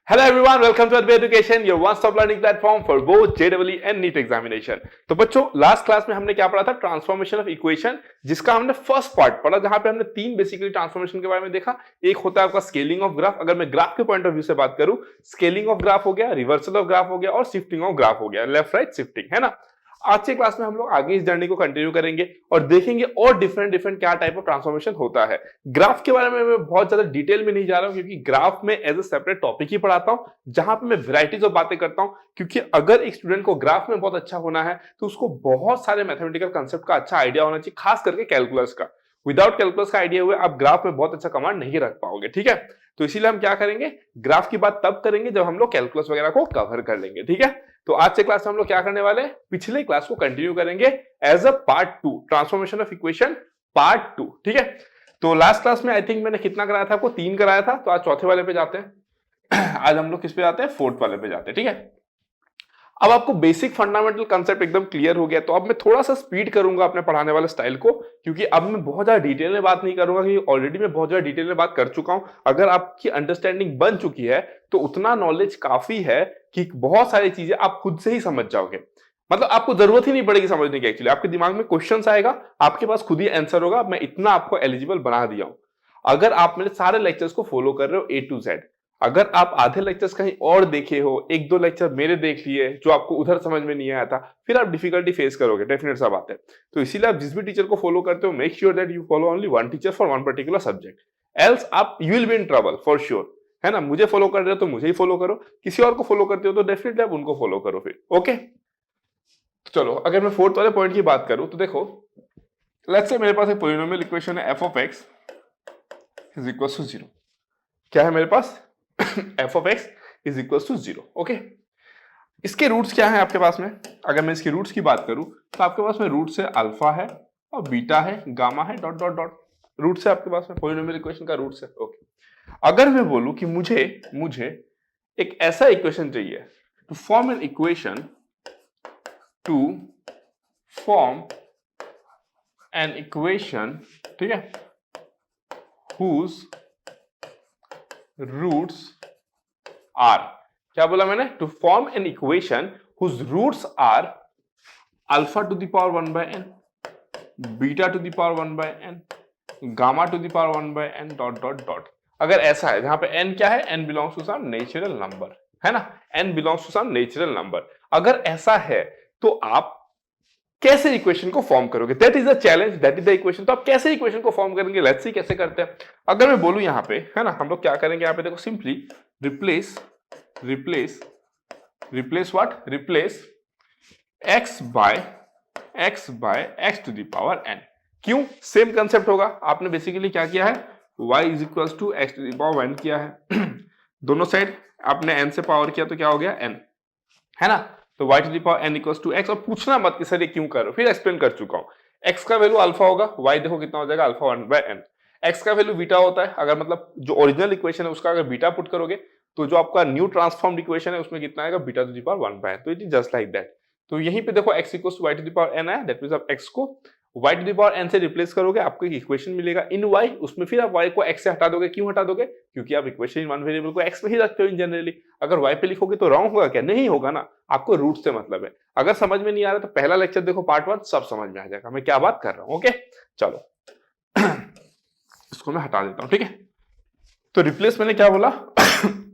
Hello everyone, welcome to Advait Education, your one-stop learning platform for both JEE and NEET examination। तो बच्चों last class में हमने क्या पढ़ा था? ट्रांसफॉर्मेशन ऑफ इक्वेशन, जिसका हमने फर्स्ट पार्ट पढ़ा, जहां पे हमने तीन बेसिकली ट्रांसफॉर्मेशन के बारे में देखा। एक होता है आपका स्केलिंग ऑफ ग्राफ। अगर मैं ग्राफ के पॉइंट ऑफ व्यू से बात करूं, स्केलिंग ऑफ ग्राफ हो गया, रिवर्सल ऑफ ग्राफ हो गया और शिफ्टिंग ऑफ ग्राफ हो गया, लेफ्ट राइट शिफ्टिंग, है ना। आज के क्लास में हम लोग आगे इस जर्नी को कंटिन्यू करेंगे और देखेंगे और डिफरेंट क्या टाइप ऑफ ट्रांसफॉर्मेशन होता है। ग्राफ के बारे में मैं बहुत ज्यादा डिटेल में नहीं जा रहा हूं, क्योंकि ग्राफ में एज ए सेपरेट टॉपिक ही पढ़ाता हूं, जहां पे मैं वैरायटीज ऑफ बातें करता हूं। क्योंकि अगर एक स्टूडेंट को ग्राफ में बहुत अच्छा होना है तो उसको बहुत सारे मैथमेटिकल कंसेप्ट का अच्छा आइडिया होना चाहिए, खास करके कैलकुलस का। विदाउट कैलकुलस का आइडिया हुए आप ग्राफ में बहुत अच्छा कमांड नहीं रख पाओगे, ठीक है। तो इसीलिए हम क्या करेंगे, ग्राफ की बात तब करेंगे जब हम लोग कैलकुलस वगैरह को कवर कर लेंगे, ठीक है। तो आज से क्लास में हम लोग क्या करने वाले हैं, पिछले क्लास को कंटिन्यू करेंगे as a part 2, transformation of equation part 2, ठीक है। तो लास्ट क्लास में आई थिंक मैंने कितना कराया था आपको, 3 कराया था। तो आज चौथे वाले पे जाते हैं। आज हम लोग किस पे जाते हैं, फोर्थ वाले पे जाते हैं, ठीक है। अब आपको बेसिक फंडामेंटल कंसेप्ट एकदम क्लियर हो गया। तो अब मैं थोड़ा सा स्पीड करूंगा अपने पढ़ाने वाले स्टाइल को, क्योंकि अब मैं बहुत ज्यादा डिटेल में बात नहीं करूंगा, क्योंकि ऑलरेडी मैं बहुत ज्यादा डिटेल में बात कर चुका हूं। अगर आपकी अंडरस्टैंडिंग बन चुकी है तो उतना नॉलेज काफी है कि बहुत सारी चीजें आप खुद से ही समझ जाओगे। मतलब आपको जरूरत ही नहीं पड़ेगी समझने की, एक्चुअली आपके दिमाग में क्वेश्चन आएगा, आपके पास खुद ही आंसर होगा। मैं इतना आपको एलिजिबल बना दिया हूं। अगर आप मेरे सारे लेक्चर्स को फॉलो कर रहे हो A to Z, अगर आप आधे लेक्चर्स कहीं और देखे हो, एक दो लेक्चर मेरे देख लिए जो आपको उधर समझ में नहीं आया था, फिर आप डिफिकल्टी फेस करोगे, डेफिनेट सा बात है। तो इसीलिए आप जिस भी टीचर को फॉलो करते हो, make sure that you follow only one teacher for one particular subject, else आप you will be in trouble for sure, है ना। मुझे फॉलो कर रहे हो तो मुझे ही फॉलो करो, किसी और को फॉलो करते हो तो डेफिनेटली आप उनको फॉलो करो फिर, ओके। तो चलो, अगर मैं फोर्थ वाले पॉइंट की बात करूं तो देखो, लेट्स से मेरे पास एक पॉलिनोमियल इक्वेशन है f of x is equal to 0। क्या है मेरे पास? f of x is equal to 0, okay. इसके रूट्स क्या है आपके पास में? अगर मैं इसके रूट्स की बात करूं तो आपके पास में रूट से अल्फा है और बीटा है, गामा है, डॉट डॉट डॉट। रूट से आपके पास में पॉलिनोमियल इक्वेशन का रूट्स है, ओके। अगर मैं बोलूं कि मुझे एक ऐसा इक्वेशन चाहिए to form an equation, to form an equation, ठीक है, whose roots are, क्या बोला मैंने? To form an equation whose roots are alpha to the power 1 by n, beta to the power 1 by n, gamma to the power 1 by n, dot dot dot. अगर ऐसा है, जहां पे n क्या है, n belongs to some natural number, है ना, n belongs to some natural number. अगर ऐसा है तो आप कैसे इक्वेशन को फॉर्म करोगे? That is the challenge, that is the equation. तो आप कैसे इक्वेशन को फॉर्म करेंगे, लेट्स सी कैसे करते हैं। अगर मैं बोलूं यहां पे, है ना, हम लोग क्या करेंगे यहां पे, देखो simply replace what, replace x by x to the power n। क्यों? सेम कंसेप्ट होगा। आपने बेसिकली क्या किया है, y is equal to x to the power n किया है। दोनों साइड आपने n से पावर किया तो क्या हो गया, n, है ना। तो y to the power n equals to x। और पूछना मत कि सर ये क्यों कर रहे हो, फिर एक्सप्लेन कर चुका हूं। x का वैल्यू अल्फा होगा, y देखो कितना हो जाएगा, अल्फा 1 बाय n। x का वैल्यू बीटा होता है, अगर मतलब जो ओरिजिनल इक्वेशन है उसका अगर बीटा पुट करोगे तो जो आपका न्यू ट्रांसफॉर्म्ड इक्वेशन है उसमें कितना आएगा, beta to the power 1 by n। तो it is just like that. तो यहीं पे देखो x equals to y to the power n आया, दैट मींस आप x को y to the power n से रिप्लेस करोगे, आपको एक इक्वेशन मिलेगा इन y। उसमें फिर आप y को x से हटा दोगे। क्यों हटा दोगे? क्योंकि आप इक्वेशन इन वन वेरिएबल को x पे ही रखते हो इन जनरली। अगर y पे लिखोगे तो रॉन्ग होगा क्या? नहीं होगा ना। आपको रूट से मतलब है। अगर समझ में नहीं आ रहा तो पहला लेक्चर देखो, पार्ट 1, सब समझ में आ जाएगा मैं क्या बात कर रहा हूं, ओके। चलो इसको मैं हटा देता हूं, ठीक है। तो रिप्लेस मैंने क्या बोला,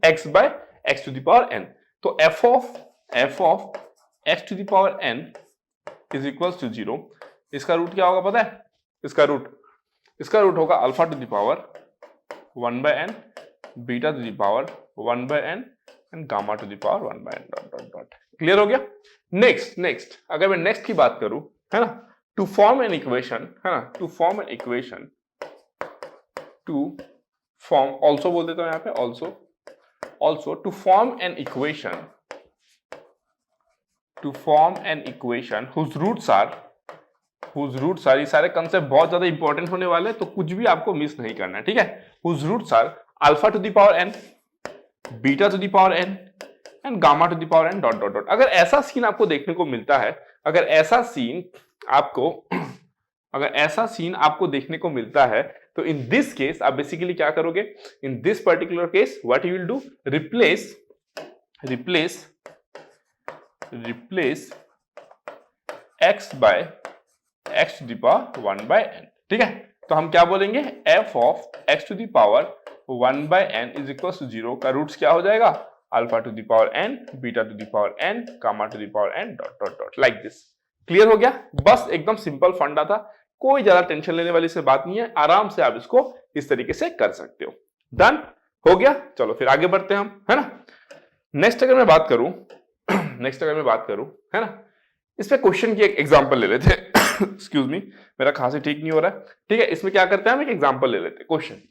x by x to the power n। तो f of x to the power n is equal to 0। इसका रूट क्या होगा पता है? इसका रूट होगा alpha to the power 1 by n, beta to the power 1 by n and gamma to the power 1 by n, dot dot dot. Clear हो गया? Next अगर मैं नेक्स्ट की बात करूं, है ना, टू फॉर्म एन इक्वेशन, है ना, to form an equation, to form, also बोल देता हूं यहां पे, also to form an equation, to form an equation whose roots are, ये सारे कंसेप्ट बहुत ज्यादा इंपॉर्टेंट होने वाले हैं, तो कुछ भी आपको मिस नहीं करना है, ठीक है। whose roots are alpha to the power n, beta to the power n and gamma to the power n, dot dot dot. अगर ऐसा सीन आपको देखने को मिलता है, अगर ऐसा सीन आपको देखने को मिलता है, तो इन दिस केस आप बेसिकली क्या करोगे, in this particular case what you will do, replace x by x to the power 1 by n। ठीक है, तो हम क्या बोलेंगे, f of x to the power 1 by n is equal to 0 का रूट्स क्या हो जाएगा, alpha to the power n, beta to the power n, gamma to the power n, dot dot dot, like this. Clear हो गया? बस एकदम simple फंडा था, कोई ज्यादा टेंशन लेने वाली से बात नहीं है, आराम से आप इसको इस तरीके से कर सकते हो। डन हो गया, चलो फिर आगे बढ़ते हैं हम, है ना। नेक्स्ट अगर मैं बात करूं है ना, इस पे क्वेश्चन की एक एग्जांपल ले लेते हैं। एक्सक्यूज मी, मेरा खांसी ठीक नहीं हो रहा है। ठीक है, इसमें क्या करते हैं, हम एक एग्जांपल ले लेते हैं। क्वेश्चन,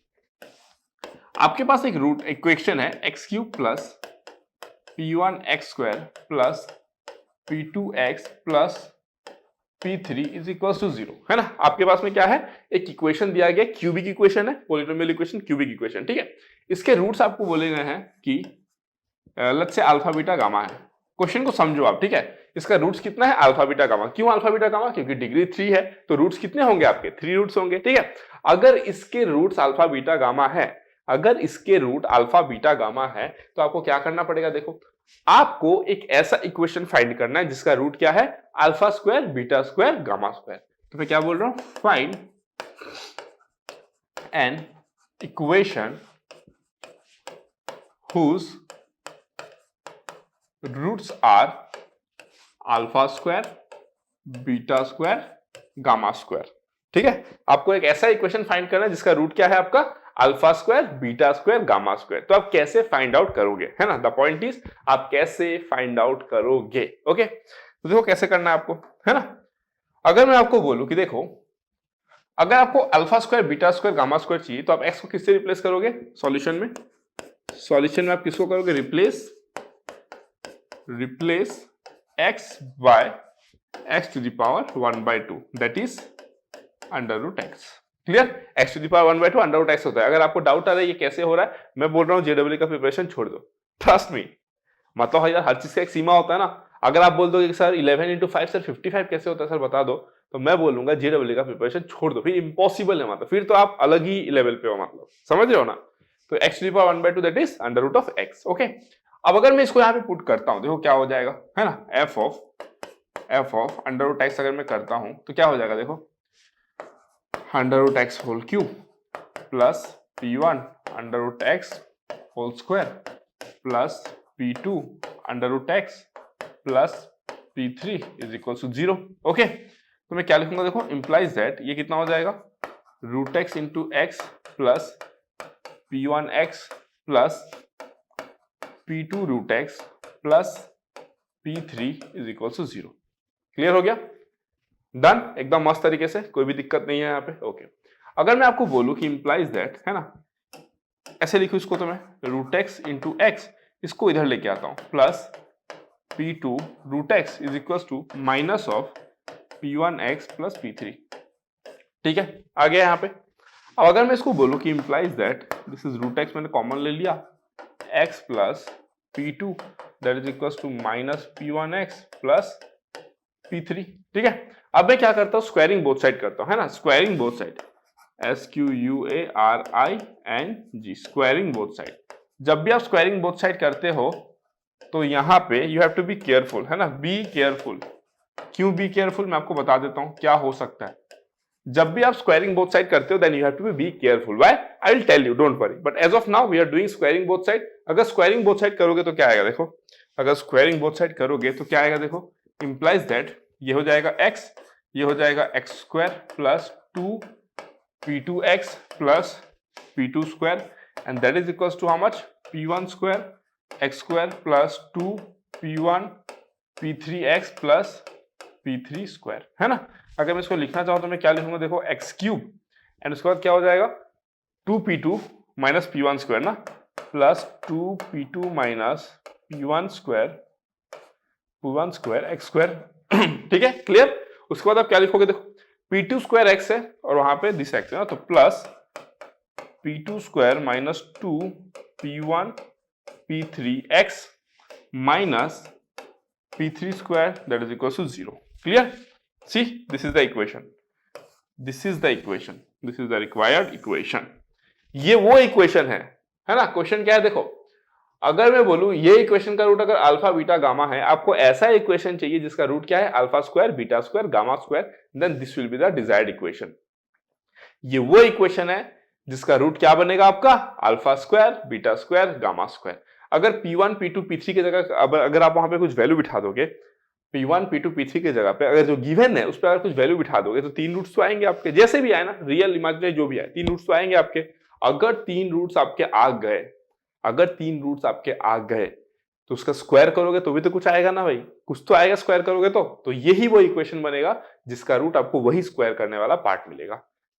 आपके पास एक रूट इक्वेशन है x cube plus p1x square plus p2x plus p3 is equal to 0, है ना। आपके पास में क्या है, एक इक्वेशन दिया गया, क्यूबिक इक्वेशन है, पॉलिनोमियल इक्वेशन, क्यूबिक इक्वेशन। ठीक है, इसके रूट्स आपको बोले गए हैं कि let's say alpha beta gamma है। क्वेश्चन को समझो आप, ठीक है। इसका रूट्स कितना है, अल्फा बीटा गामा। क्यों अल्फा बीटा गामा, क्योंकि डिग्री 3 है, तो रूट्स कितने होंगे आपके, 3 रूट्स होंगे। ठीक है, अगर इसके रूट्स अल्फा बीटा गामा है, अगर इसके रूट अल्फा बीटा गामा है, तो आपको क्या करना पड़ेगा, देखो आपको एक ऐसा इक्वेशन फाइंड करना है जिसका रूट क्या है, alpha square beta square gamma square. तो मैं क्या बोल रहा हूं, find an equation whose roots are alpha square beta square gamma square. ठीक है, आपको एक ऐसा इक्वेशन फाइंड करना है जिसका रूट क्या है आपका, alpha square beta square gamma square. तो आप कैसे फाइंड आउट करोगे, है ना, द पॉइंट इज आप कैसे फाइंड आउट करोगे। ओके, तो देखो कैसे करना है आपको, है ना। अगर मैं आपको बोलूं कि देखो, अगर आपको alpha square beta square gamma square चाहिए, तो आप एक्स को किससे रिप्लेस करोगे, सॉल्यूशन में आप किसको करोगे, replace x by x to the power 1 by 2, that is under root x. Clear, x to the power 1 by 2 under root x होता है। अगर आपको डाउट आ रहा है ये कैसे हो रहा है, मैं बोल रहा हूं जेडब्ल्यू का प्रिपरेशन छोड़ दो, ट्रस्ट मी। मतलब यार हर चीज का एक सीमा होता है ना। अगर आप बोल दो कि सर 11 into 5 सर 55 कैसे होता है सर बता दो, तो मैं बोलूंगा जेडब्ल्यू का प्रिपरेशन छोड़ दो, फिर इम्पॉसिबल है, मतलब फिर तो आप अलग ही लेवल पे हो, मतलब समझ रहे हो ना। तो x to the power 1 by 2 that is under root of x। Okay, अब अगर मैं इसको यहाँ पे पुट करता हूं, देखो क्या हो जाएगा, है ना, f of under root x अगर मैं करता हूं तो क्या हो जाएगा, देखो under root x whole cube plus p1 under root x whole square plus p2 under root x plus p3 is equal to 0। Okay, तो मैं क्या लिखूंगा, देखो इंप्लाइज दैट ये कितना हो जाएगा, root x into x plus p1x plus p2 root x plus p3 is equal to 0। Clear हो गया, डन, एकदम मस्त तरीके से, कोई भी दिक्कत नहीं है यहाँ पे। ओके, अगर मैं आपको बोलूं कि इंप्लाइज दैट, है ना, ऐसे लिखूं इसको, तो मैं रूट एक्स इंटू एक्स इसको इधर लेके आता हूं plus p2 root x is equal to minus of p1x plus p3। ठीक है, आ गया यहाँ पे। अब अगर मैं इसको बोलूं कि implies that this is root x, मैंने कॉमन ले लिया, x plus p2 that is equal to minus p1x plus p3। ठीक है, अब मैं क्या करता हूं, स्क्वायरिंग बोथ साइड करता हूं, है ना, squaring both side, SQUARING, squaring both side. जब भी आप स्क्वायरिंग बोथ साइड करते हो तो यहां पे you have to be careful, है ना, बी केयरफुल। क्यों बी केयरफुल, मैं आपको बता देता हूं क्या हो सकता है। जब भी आप स्क्वायरिंग बोथ साइड करते हो then you have to be careful. Why, I will tell you, don't worry, but as of now we are doing squaring both side. अगर स्क्वायरिंग बोथ साइड करोगे तो क्या आएगा, देखो अगर स्क्वायरिंग बोथ साइड करोगे तो क्या आएगा, देखो इंप्लाइज दैट ये हो जाएगा x, ये हो जाएगा x square plus 2 p2x plus p2 square and that is equal to how much, p1 square x square plus 2 p1 p3x plus p3 square, है ना। अगर मैं इसको लिखना चाहूं तो मैं क्या लिखूंगा, देखो x क्यूब एंड उसके बाद क्या हो जाएगा 2p2 माइनस p1 स्क्वायर ना, plus 2p2 minus p1 square x square. ठीक है, क्लियर। उसके बाद आप क्या लिखोगे, देखो p2 स्क्वायर x है और वहां पे दिस x है ना, तो plus p2 square minus 2 p1 p3 x minus p3 square that is equal to 0। Clear, see this is the equation, this is the equation, this is the required equation. ये वो equation है ना। Question क्या है, देखो अगर मैं बोलूं ये इक्वेशन का रूट अगर अल्फा बीटा गामा है, आपको ऐसा इक्वेशन चाहिए जिसका रूट क्या है, alpha square beta square gamma square, then this will be the desired equation. ये वो इक्वेशन है जिसका रूट क्या बनेगा आपका, alpha square beta square gamma square. अगर P1 P2 P3 की जगह अगर आप वहां पे कुछ वैल्यू बिठा दोगे, P1 P2 P3 की जगह पे अगर जो गिवन है उस पर अगर कुछ वैल्यू बिठा दोगे तो तीन रूट्स तो आएंगे आपके, जैसे भी आए ना, रियल इमेजिनरी जो भी आए, तीन रूट्स तो आएंगे आपके। अगर तीन रूट्स आपके आ गए, अगर तीन रूट्स आपके आ गए तो उसका स्क्वायर करोगे तो भी तो कुछ आएगा ना भाई, कुछ तो आएगा स्क्वायर करोगे तो यही वो इक्वेशन बनेगा जिसका रूट आपको वही स्क्वायर करने वाला पार्ट मिलेगा।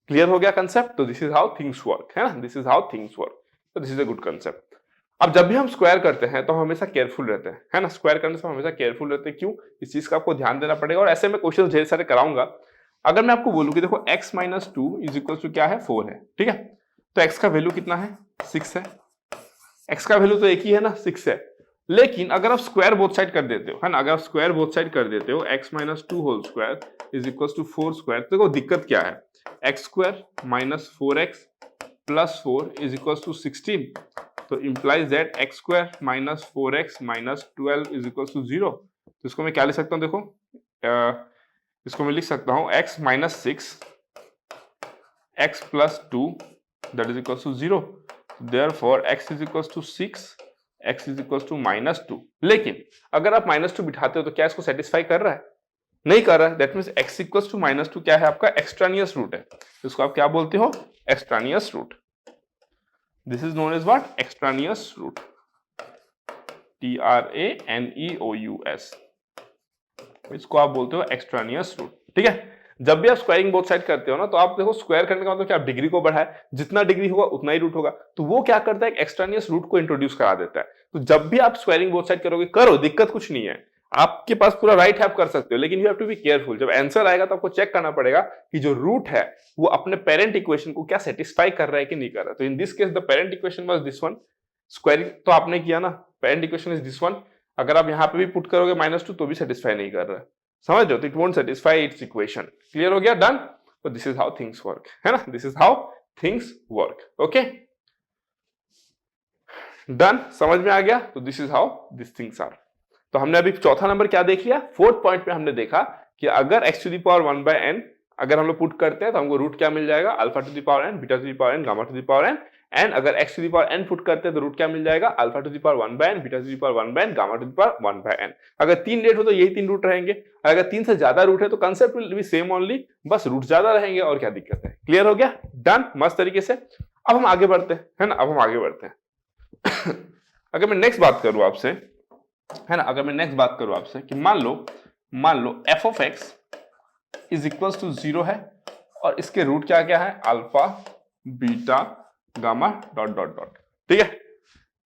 क्लियर हो गया कंसेप्ट? तो this is how things work, है ना, this is how things work. तो this is a good concept. अब जब भी हम स्क्वायर करते हैं तो हम हमेशा केयरफुल रहते हैं, है ना, स्क्वायर करने से हम हमेशा केयरफुल रहते हैं। क्यों? इस चीज का आपको ध्यान देना पड़ेगा और ऐसे में क्वेश्चन ढेर सारे कराऊंगा। अगर मैं आपको बोलूं कि देखो x minus two is equal to क्या है, 4 है, ठीक है, तो x का वैल्यू कितना है, 6 है। x का वैल्यू तो एक ही है ना, 6 है। लेकिन अगर आप स्क्वायर बोथ साइड कर देते हो, है ना, अगर आप स्क्वायर बोथ साइड कर देते हो, x minus two whole square is equal to 4 square, तो देखो दिक्कत क्या है, x square minus 4x plus 4 is equal to 16, तो implies that x square minus 4x minus 12 is equals to 0। तो इसको मैं क्या लिख सकता हूँ, देखो इसको मैं लिख सकता हूँ x minus 6 x plus 2 that is equals to 0, therefore x is equals to 6 x is equals to minus 2। लेकिन अगर आप minus 2 बिठाते हो तो क्या इसको सेटिस्फाई कर रहा है, नहीं कर रहा है। That means x equals to minus 2 क्या है आपका, एक्सट्रानियस रूट है। इसको आप क्या बोलते हो, एक्सट्रानियस root. This is known as what? Extraneous root. TRANEOUS। इसको आप बोलते हो एक्सट्रानियस रूट, ठीक है। जब भी आप स्क्वायरिंग बोथ साइड करते हो ना, तो आप देखो स्क्वायर करने का मतलब क्या, आप डिग्री को बढ़ाए, जितना डिग्री होगा उतना ही रूट होगा, तो वो क्या करता है, एक्सट्रानियस रूट को इंट्रोड्यूस करा देता है। तो जब भी आप स्क्वायरिंग बोथ साइड करोगे, करो, दिक्कत कुछ नहीं है, आपके पास पूरा राइट है, आप कर सकते हो, लेकिन you have to be careful. जब आंसर आएगा तो आपको चेक करना पड़ेगा कि जो रूट है वो अपने पेरेंट इक्वेशन को क्या सेटिस्फाई कर रहा है कि नहीं कर रहा। तो in this case the parent equation was this one, squaring तो आपने किया ना, parent equation is this one. अगर आप यहां पे भी पुट करोगे माइनस 2 तो भी सेटिस्फाई नहीं कर रहा है, समझ रहे हो, तो it won't satisfy its equation. Clear हो गया, डन। तो this is how things work, है ना, this is how things work. Okay done, समझ में आ गया। तो this is how this things are. तो हमने अभी चौथा नंबर क्या देख लिया, फोर्थ पॉइंट पे हमने देखा कि अगर x to the power 1 by n अगर हम लोग पुट करते हैं तो हमको रूट क्या मिल जाएगा, alpha to the power n beta to the power n gamma to the power n। And अगर x to the power n put करते हैं तो रूट क्या मिल जाएगा, alpha to the power 1 by n beta to the power 1 by n gamma to the power 1 by n। अगर तीन rate हो तो यही तीन रूट रहेंगे, अगर तीन से ज्यादा रूट है तो concept will be same only, bus route ज्यादा रहेंगे और क्या दिक्कत है। क्लियर हो गया, डन, मस्त तरीके से। अब हम आगे बढ़ते हैं, है ना, अब हम आगे बढ़ते हैं। अगर मैं नेक्स्ट बात करूं आपसे, है ना, अगर मैं नेक्स्ट बात करूं आपसे कि मान लो f of x is equal to 0 है और इसके रूट क्या क्या है, alpha beta gamma dot dot dot, ठीक है।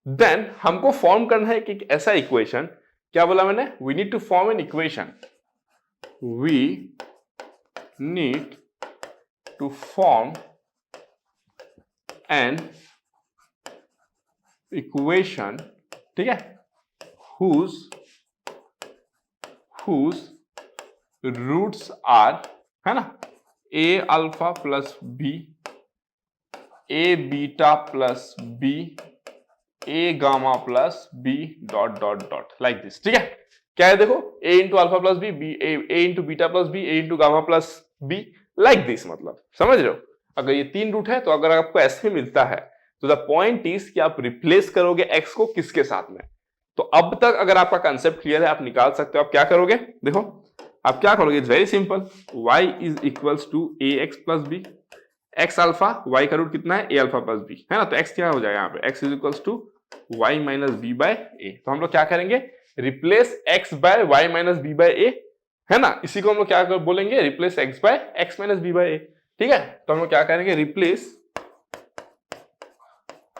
देन हमको फॉर्म करना है कि ऐसा इक्वेशन, क्या बोला मैंने, we need to form an equation, we need to form an equation, ठीक है, whose roots are, है ना, a alpha plus b, a beta plus b, a gamma plus b dot dot dot, like this, ठीक है। क्या है देखो, a into alpha plus b, a into beta plus b, a into gamma plus b, like this. मतलब समझ रहे हो, अगर ये तीन रूट है तो अगर आपको ऐसे मिलता है तो द पॉइंट इज कि आप रिप्लेस करोगे x को किसके साथ में। तो अब तक अगर आपका कंसेप्ट क्लियर है, आप निकाल सकते हो। आप क्या करोगे, देखो आप क्या करोगे, it's very simple, y is equals to a x plus b, x alpha, y का रूट कितना है, a अल्फा प्लस b, है ना, तो x क्या हो जाएगा यहाँ पे, x is equals to y minus b by a. तो हम लोग क्या करेंगे, replace x by y minus b by a, है ना, इसी को हम लोग क्या बोलेंगे, replace x by x minus b by a, ठीक है। तो हम लोग क्या करेंगे,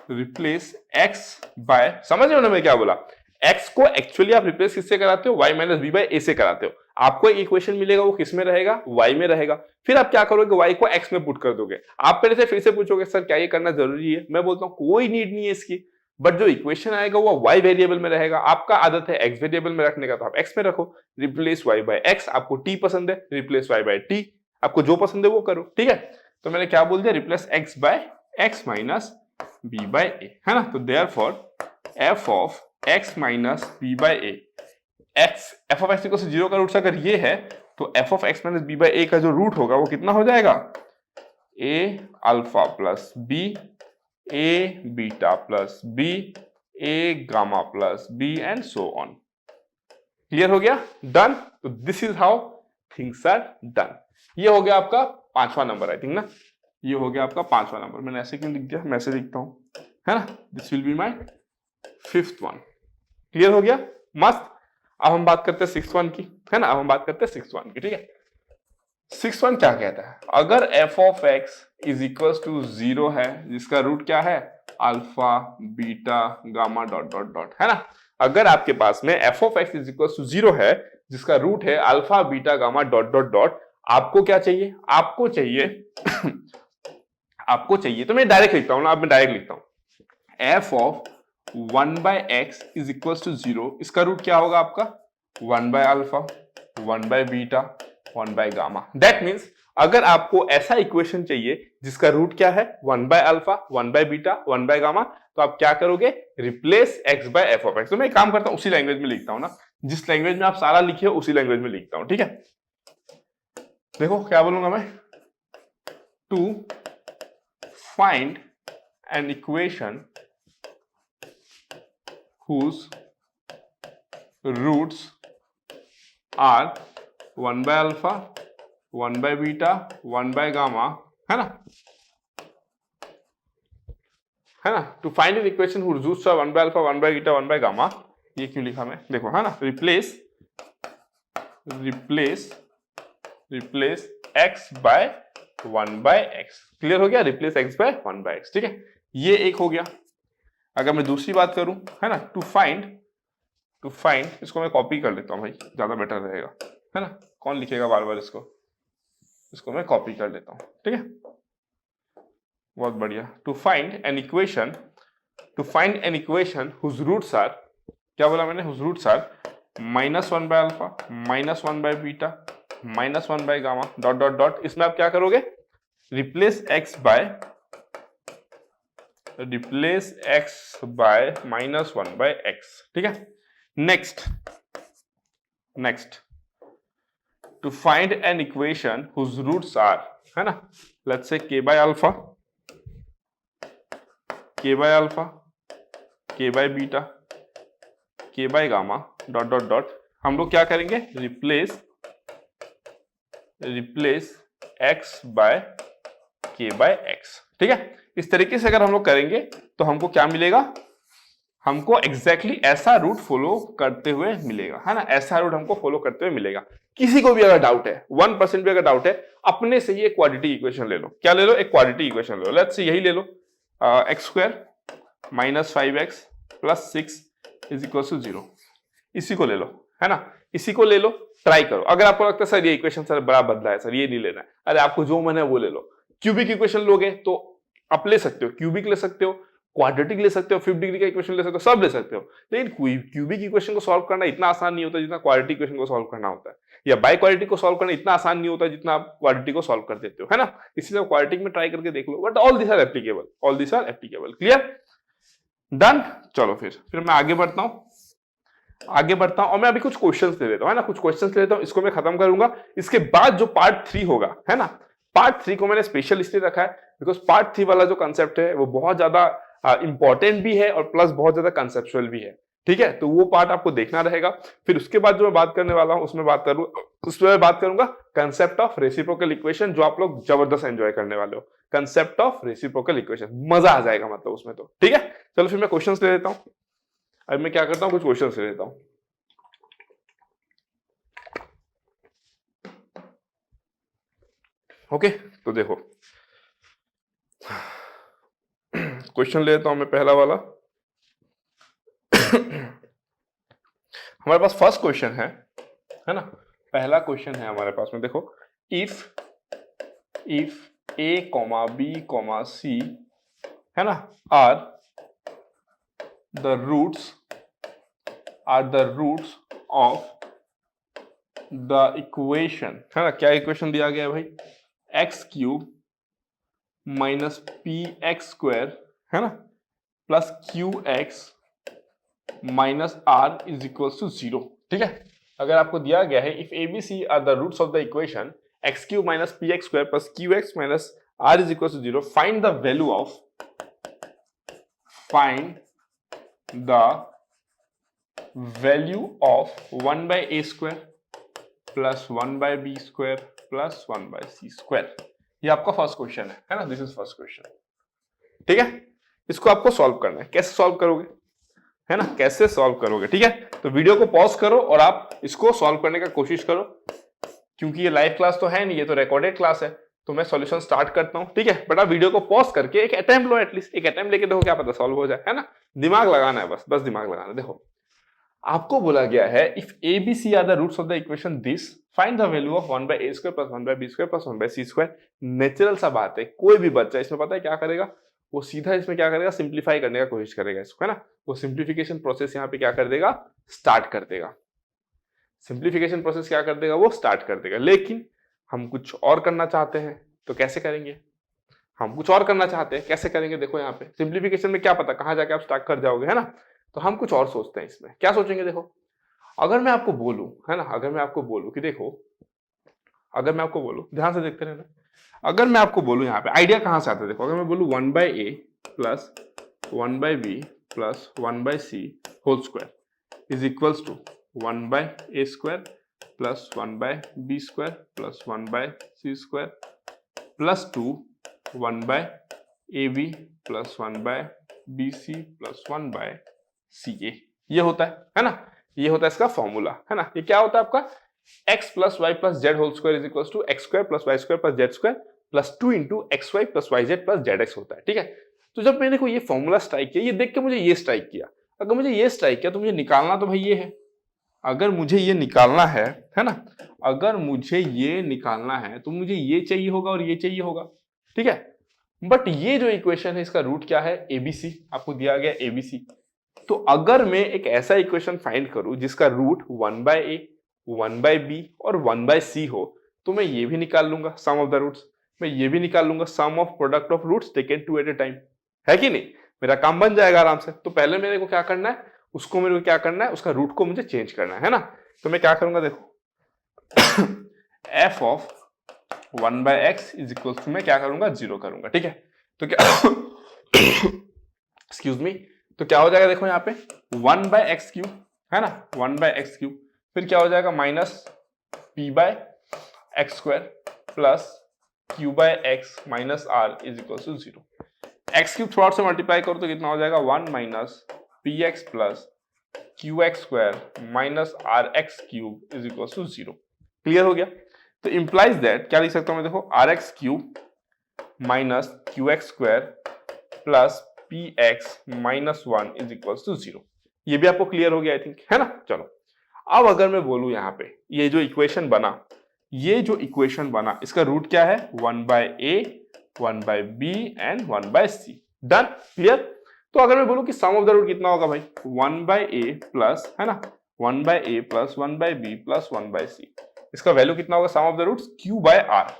रिप्लेस x बाय, समझ रहे हो ना मैं क्या बोला, x को एक्चुअली आप रिप्लेस किससे कराते हो, y माइनस बी बाई ए से कराते हो। आपको एक इक्वेशन मिलेगा, वो किस में रहेगा, y में रहेगा। फिर आप क्या करोगे, y को x में पुट कर दोगे। आप पहले से फिर से पूछोगे सर क्या ये करना जरूरी है, मैं बोलता हूं कोई नीड नहीं है इसकी, बट जो इक्वेशन आएगा वो y वेरिएबल में रहेगा। आपका आदत है x वेरिएबल में रखने का, तो आप x में रखो, रिप्लेस y बाय x। आपको t पसंद है, रिप्लेस y बाय t, आपको जो पसंद है वो करो, ठीक है। तो मैंने क्या बोल दिया, replace x by x minus b by a, है ना। तो therefore f of x minus b by a, x f of x equal to 0 का रूट अगर ये है तो f of x minus b by a का जो रूट होगा वो कितना हो जाएगा, a alpha plus b a beta plus b a gamma plus b and so on. Clear हो गया, डन। तो this is how things are done. ये हो गया आपका 5वां नंबर आई थिंक ना, ये हो गया आपका 5वां नंबर। मैंने ऐसे क्यों लिख दिया, मैं ऐसे लिखता हूं, है ना। This will be my 5th one. Clear हो गया, मस्त। अब हम बात करते हैं 6th वन की, है ना। अब हम बात करते हैं 6th वन की, ठीक है। 6th वन क्या कहता है, अगर f of x is equal to 0 है जिसका रूट क्या है, alpha beta gamma dot dot dot, है ना। अगर आपके पास में f of x is equal to 0 है जिसका रूट है alpha beta gamma dot dot dot, आपको क्या चाहिए, आपको चाहिए आपको चाहिए, तो मैं डायरेक्ट लिखता हूं ना, अब मैं डायरेक्ट लिखता हूं, f of 1 by x is equal to 0, इसका रूट क्या होगा आपका 1 by alpha 1 by beta 1 by gamma. That means अगर आपको ऐसा इक्वेशन चाहिए जिसका रूट क्या है 1 by alpha 1 by beta 1 by gamma, तो आप क्या करोगे, replace x by f of x. तो मैं एक काम करता हूं, उसी लैंग्वेज में लिखता हूं ना, जिस लैंग्वेज में आप सारा लिखे हो उसी लैंग्वेज में लिखता हूं, ठीक है। देखो क्या बोलूंगा मैं, to find an equation whose roots are 1 by alpha 1 by beta 1 by gamma, है ना, है ना। To find an equation whose roots are 1 by alpha 1 by beta 1 by gamma, ये क्यों लिखा मैं, देखो, है ना, replace x by 1 by x। Clear हो गया, replace x by 1 by x, ठीक है। ये एक हो गया। अगर मैं दूसरी बात करूं, है ना, टू फाइंड, इसको मैं कॉपी कर लेता हूं भाई, ज्यादा बेटर रहेगा, है ना। कौन लिखेगा बार बार इसको मैं कॉपी कर लेता हूं, ठीक है, बहुत बढ़िया। To find an equation whose roots are, क्या बोला मैंने, whose roots are -1 by alpha -1 by beta -1 by gamma dot dot dot. इसमें आप क्या करोगे, replace x by -1 by x, ठीक है। Next to find an equation whose roots are, है ना, let's say k by alpha k by beta k by gamma dot dot dot, हम लोग क्या करेंगे, replace x by k by x, ठीक है। इस तरीके से अगर हम लोग करेंगे तो हमको क्या मिलेगा, हमको एग्जैक्टली ऐसा रूट फॉलो करते हुए मिलेगा, है ना, ऐसा रूट हमको फॉलो करते हुए मिलेगा। किसी को भी अगर डाउट है, 1% भी अगर डाउट है, अपने से ही एक क्वाड्रेटिक इक्वेशन ले लो। क्या ले लो, एक क्वाड्रेटिक इक्वेशन ले लो। लेट्स से यही ले लो, x square minus 5x plus 6 is equal to 0, इसी को ले लो, है ना, इसी को ले लो, ट्राई करो। अगर आपको लगता है सर ये इक्वेशन सर बड़ा बदला है, सर ये नहीं लेना है, अरे आपको जो मन है वो ले लो। क्यूबिक इक्वेशन लोगे तो आप ले सकते हो, क्यूबिक ले सकते हो, क्वाड्रेटिक ले सकते हो, 5th डिग्री का इक्वेशन ले सकते हो, सब ले सकते हो। लेकिन क्यूबिक इक्वेशन को सॉल्व करना इतना आसान नहीं होता जितना क्वाड्रेटिक इक्वेशन को सॉल्व करना होता है, या बाई क्वाड्रेटिक को सॉल्व करना इतना आसान नहीं होता जितना आप क्वाड्रेटिक को सॉल्व कर देते हो, है ना। इसलिए क्वाड्रेटिक में ट्राई करके देख लो, but all this are applicable. Clear, done. चलो फिर मैं आगे बढ़ता हूं और मैं अभी कुछ क्वेश्चंस ले लेता हूं, है ना, कुछ क्वेश्चंस ले लेता हूं, इसको मैं खत्म करूंगा। इसके बाद जो पार्ट 3 होगा, है ना, पार्ट 3 को मैंने स्पेशल इसलिए रखा है बिकॉज पार्ट 3 वाला जो कंसेप्ट है वो बहुत ज्यादा इंपॉर्टेंट भी है और प्लस बहुत ज्यादा कंसेप्चुअल भी है, ठीक है। तो वो पार्ट आपको देखना रहेगा। फिर उसके बाद जो मैं बात करने वाला हूं उसमें बात करूंगा कंसेप्ट ऑफ रेसिप्रोकल इक्वेशन, जो आप लोग जबरदस्त एंजॉय करने वाले हो। कंसेप्ट ऑफ रेसिप्रोकल इक्वेशन, मजा आ जाएगा मतलब उसमें, तो ठीक है। चलो फिर मैं क्वेश्चंस ले लेता हूं। अब मैं क्या करता हूं, कुछ क्वेश्चंस ले लेता हूं। ओके, तो देखो क्वेश्चन ले लेता हूं मैं, पहला वाला हमारे पास फर्स्ट क्वेश्चन है ना, पहला क्वेश्चन है हमारे पास में। देखो, इफ a, b, c, है ना, are the roots of the equation, है ना, क्या इक्वेशन दिया गया है भाई, x³ माइनस px² है ना, plus qx minus r is equal to 0। ठीक है, अगर आपको दिया गया है if a B c are the roots of the equation x q minus p x square plus q x minus r is equal to 0, find the value of one by a square plus one by b square plus one by c square. ये आपका first question है ना, this is first question. ठीक है, इसको आपको solve करना है। कैसे सॉल्व करोगे, है ना, कैसे सॉल्व करोगे? ठीक है, तो वीडियो को पॉज करो और आप इसको सॉल्व करने का कोशिश करो, क्योंकि ये लाइव क्लास तो है नहीं, ये तो रिकॉर्डेड क्लास है। तो मैं सॉल्यूशन स्टार्ट करता हूं, ठीक है, बट आप वीडियो को पॉज करके एक अटेम्प्ट लो, एटलीस्ट एक अटेम्प्ट लेके देखो, क्या पता सॉल्व हो जाए, है ना। दिमाग लगाना है, बस दिमाग लगाना है। देखो, आपको बोला गया है if a B c are the roots of the equation this, find the value of one by a square plus one by b square plus one by c square. Natural सा बात है, कोई भी बच्चा इसमें पता है क्या करेगा, वो सीधा इसमें क्या करेगा, सिंप्लीफाई करने का कोशिश करेगा इसको, है ना। वो सिंप्लीफिकेशन प्रोसेस यहाँ पे क्या कर देगा, स्टार्ट कर देगा। सिंप्लीफिकेशन प्रोसेस क्या कर देगा, वो स्टार्ट कर देगा। लेकिन हम कुछ और करना चाहते हैं, तो कैसे करेंगे? हम कुछ और करना चाहते हैं, कैसे करेंगे? देखो यहाँ पे सिंप्लीफिकेशन में क्या पता कहां जाके आप स्टार्ट कर जाओगे, है ना। तो हम कुछ और सोचते हैं इसमें। क्या सोचेंगे? देखो, अगर मैं आपको बोलूं, है ना, अगर मैं आपको बोलूं कि देखो, अगर मैं आपको बोलूं, ध्यान से देखते रहना, अगर मैं आपको बोलूं यहाँ पे आइडिया कहां से आता है, देखो, अगर मैं बोलूं one by A plus one by B plus one by c whole square is equals to one by a square plus one by b square plus one by c square plus two one by a B plus one by b C plus one by c ए, ये होता है ना, ये होता है इसका formula, है ना। ये क्या होता है आपका, x plus y plus z whole square is equal to x square plus y square plus z square plus 2 into x y plus y z plus z x होता है। ठीक है, तो जब मैंने देखो ये फॉर्मूला स्ट्राइक किया, ये देख के मुझे ये स्ट्राइक किया, अगर मुझे ये स्ट्राइक किया तो मुझे निकालना तो भाई ये है, अगर मुझे ये निकालना है ना, अगर मुझे ये निकालना है तो मुझे ये चाहिए होगा और ये चाहिए होगा। ठीक है, बट ये जो इक्वेशन है इसका रूट क्या है, एबीसी, आपको दिया गया एबीसी। तो अगर मैं एक ऐसा इक्वेशन फाइंड करूं जिसका root one by a, one by b और वन बाय सी हो, तो मैं ये भी निकाल लूंगा सम ऑफ द रूट्स, मैं ये भी निकाल लूंगा sum of product of roots taken two at a time, है कि नहीं। मेरा काम बन जाएगा आराम से। तो पहले मेरे को क्या करना है, उसको मेरे को क्या करना है, उसका रूट को मुझे चेंज करना है ना। तो मैं क्या करूंगा, देखो f of one by x is equal to, मैं क्या करूंगा, 0 करूंगा। ठीक है, तो क्या एक्सक्यूज मी, तो क्या हो जाएगा, देखो यहाँ पे वन बाय एक्स क्यूब, है ना, वन बाय एक्स क्यूब, फिर क्या हो जाएगा minus p by x square plus q by x minus r is equal to 0। X cube थोड़ा से मल्टीप्लाई करो तो कितना हो जाएगा, 1 minus p x plus q x square minus r x cube is equal to 0। Clear हो गया। तो इंप्लाइज दैट, क्या लिख सकता हूं मैं, देखो r x cube minus q x square plus p x minus 1 is equal to 0। ये भी आपको क्लियर हो गया आई थिंक, है ना। चलो, अब अगर मैं बोलूं यहाँ पे ये जो इक्वेशन बना, ये जो इक्वेशन बना, इसका रूट क्या है, one by a, one by b and one by c. Done, clear. तो अगर मैं बोलूं कि सम ऑफ द रूट कितना होगा भाई, वन बाय ए प्लस, है ना, one by A plus one by B plus one by c, इसका वैल्यू कितना होगा, sum of the roots q by r,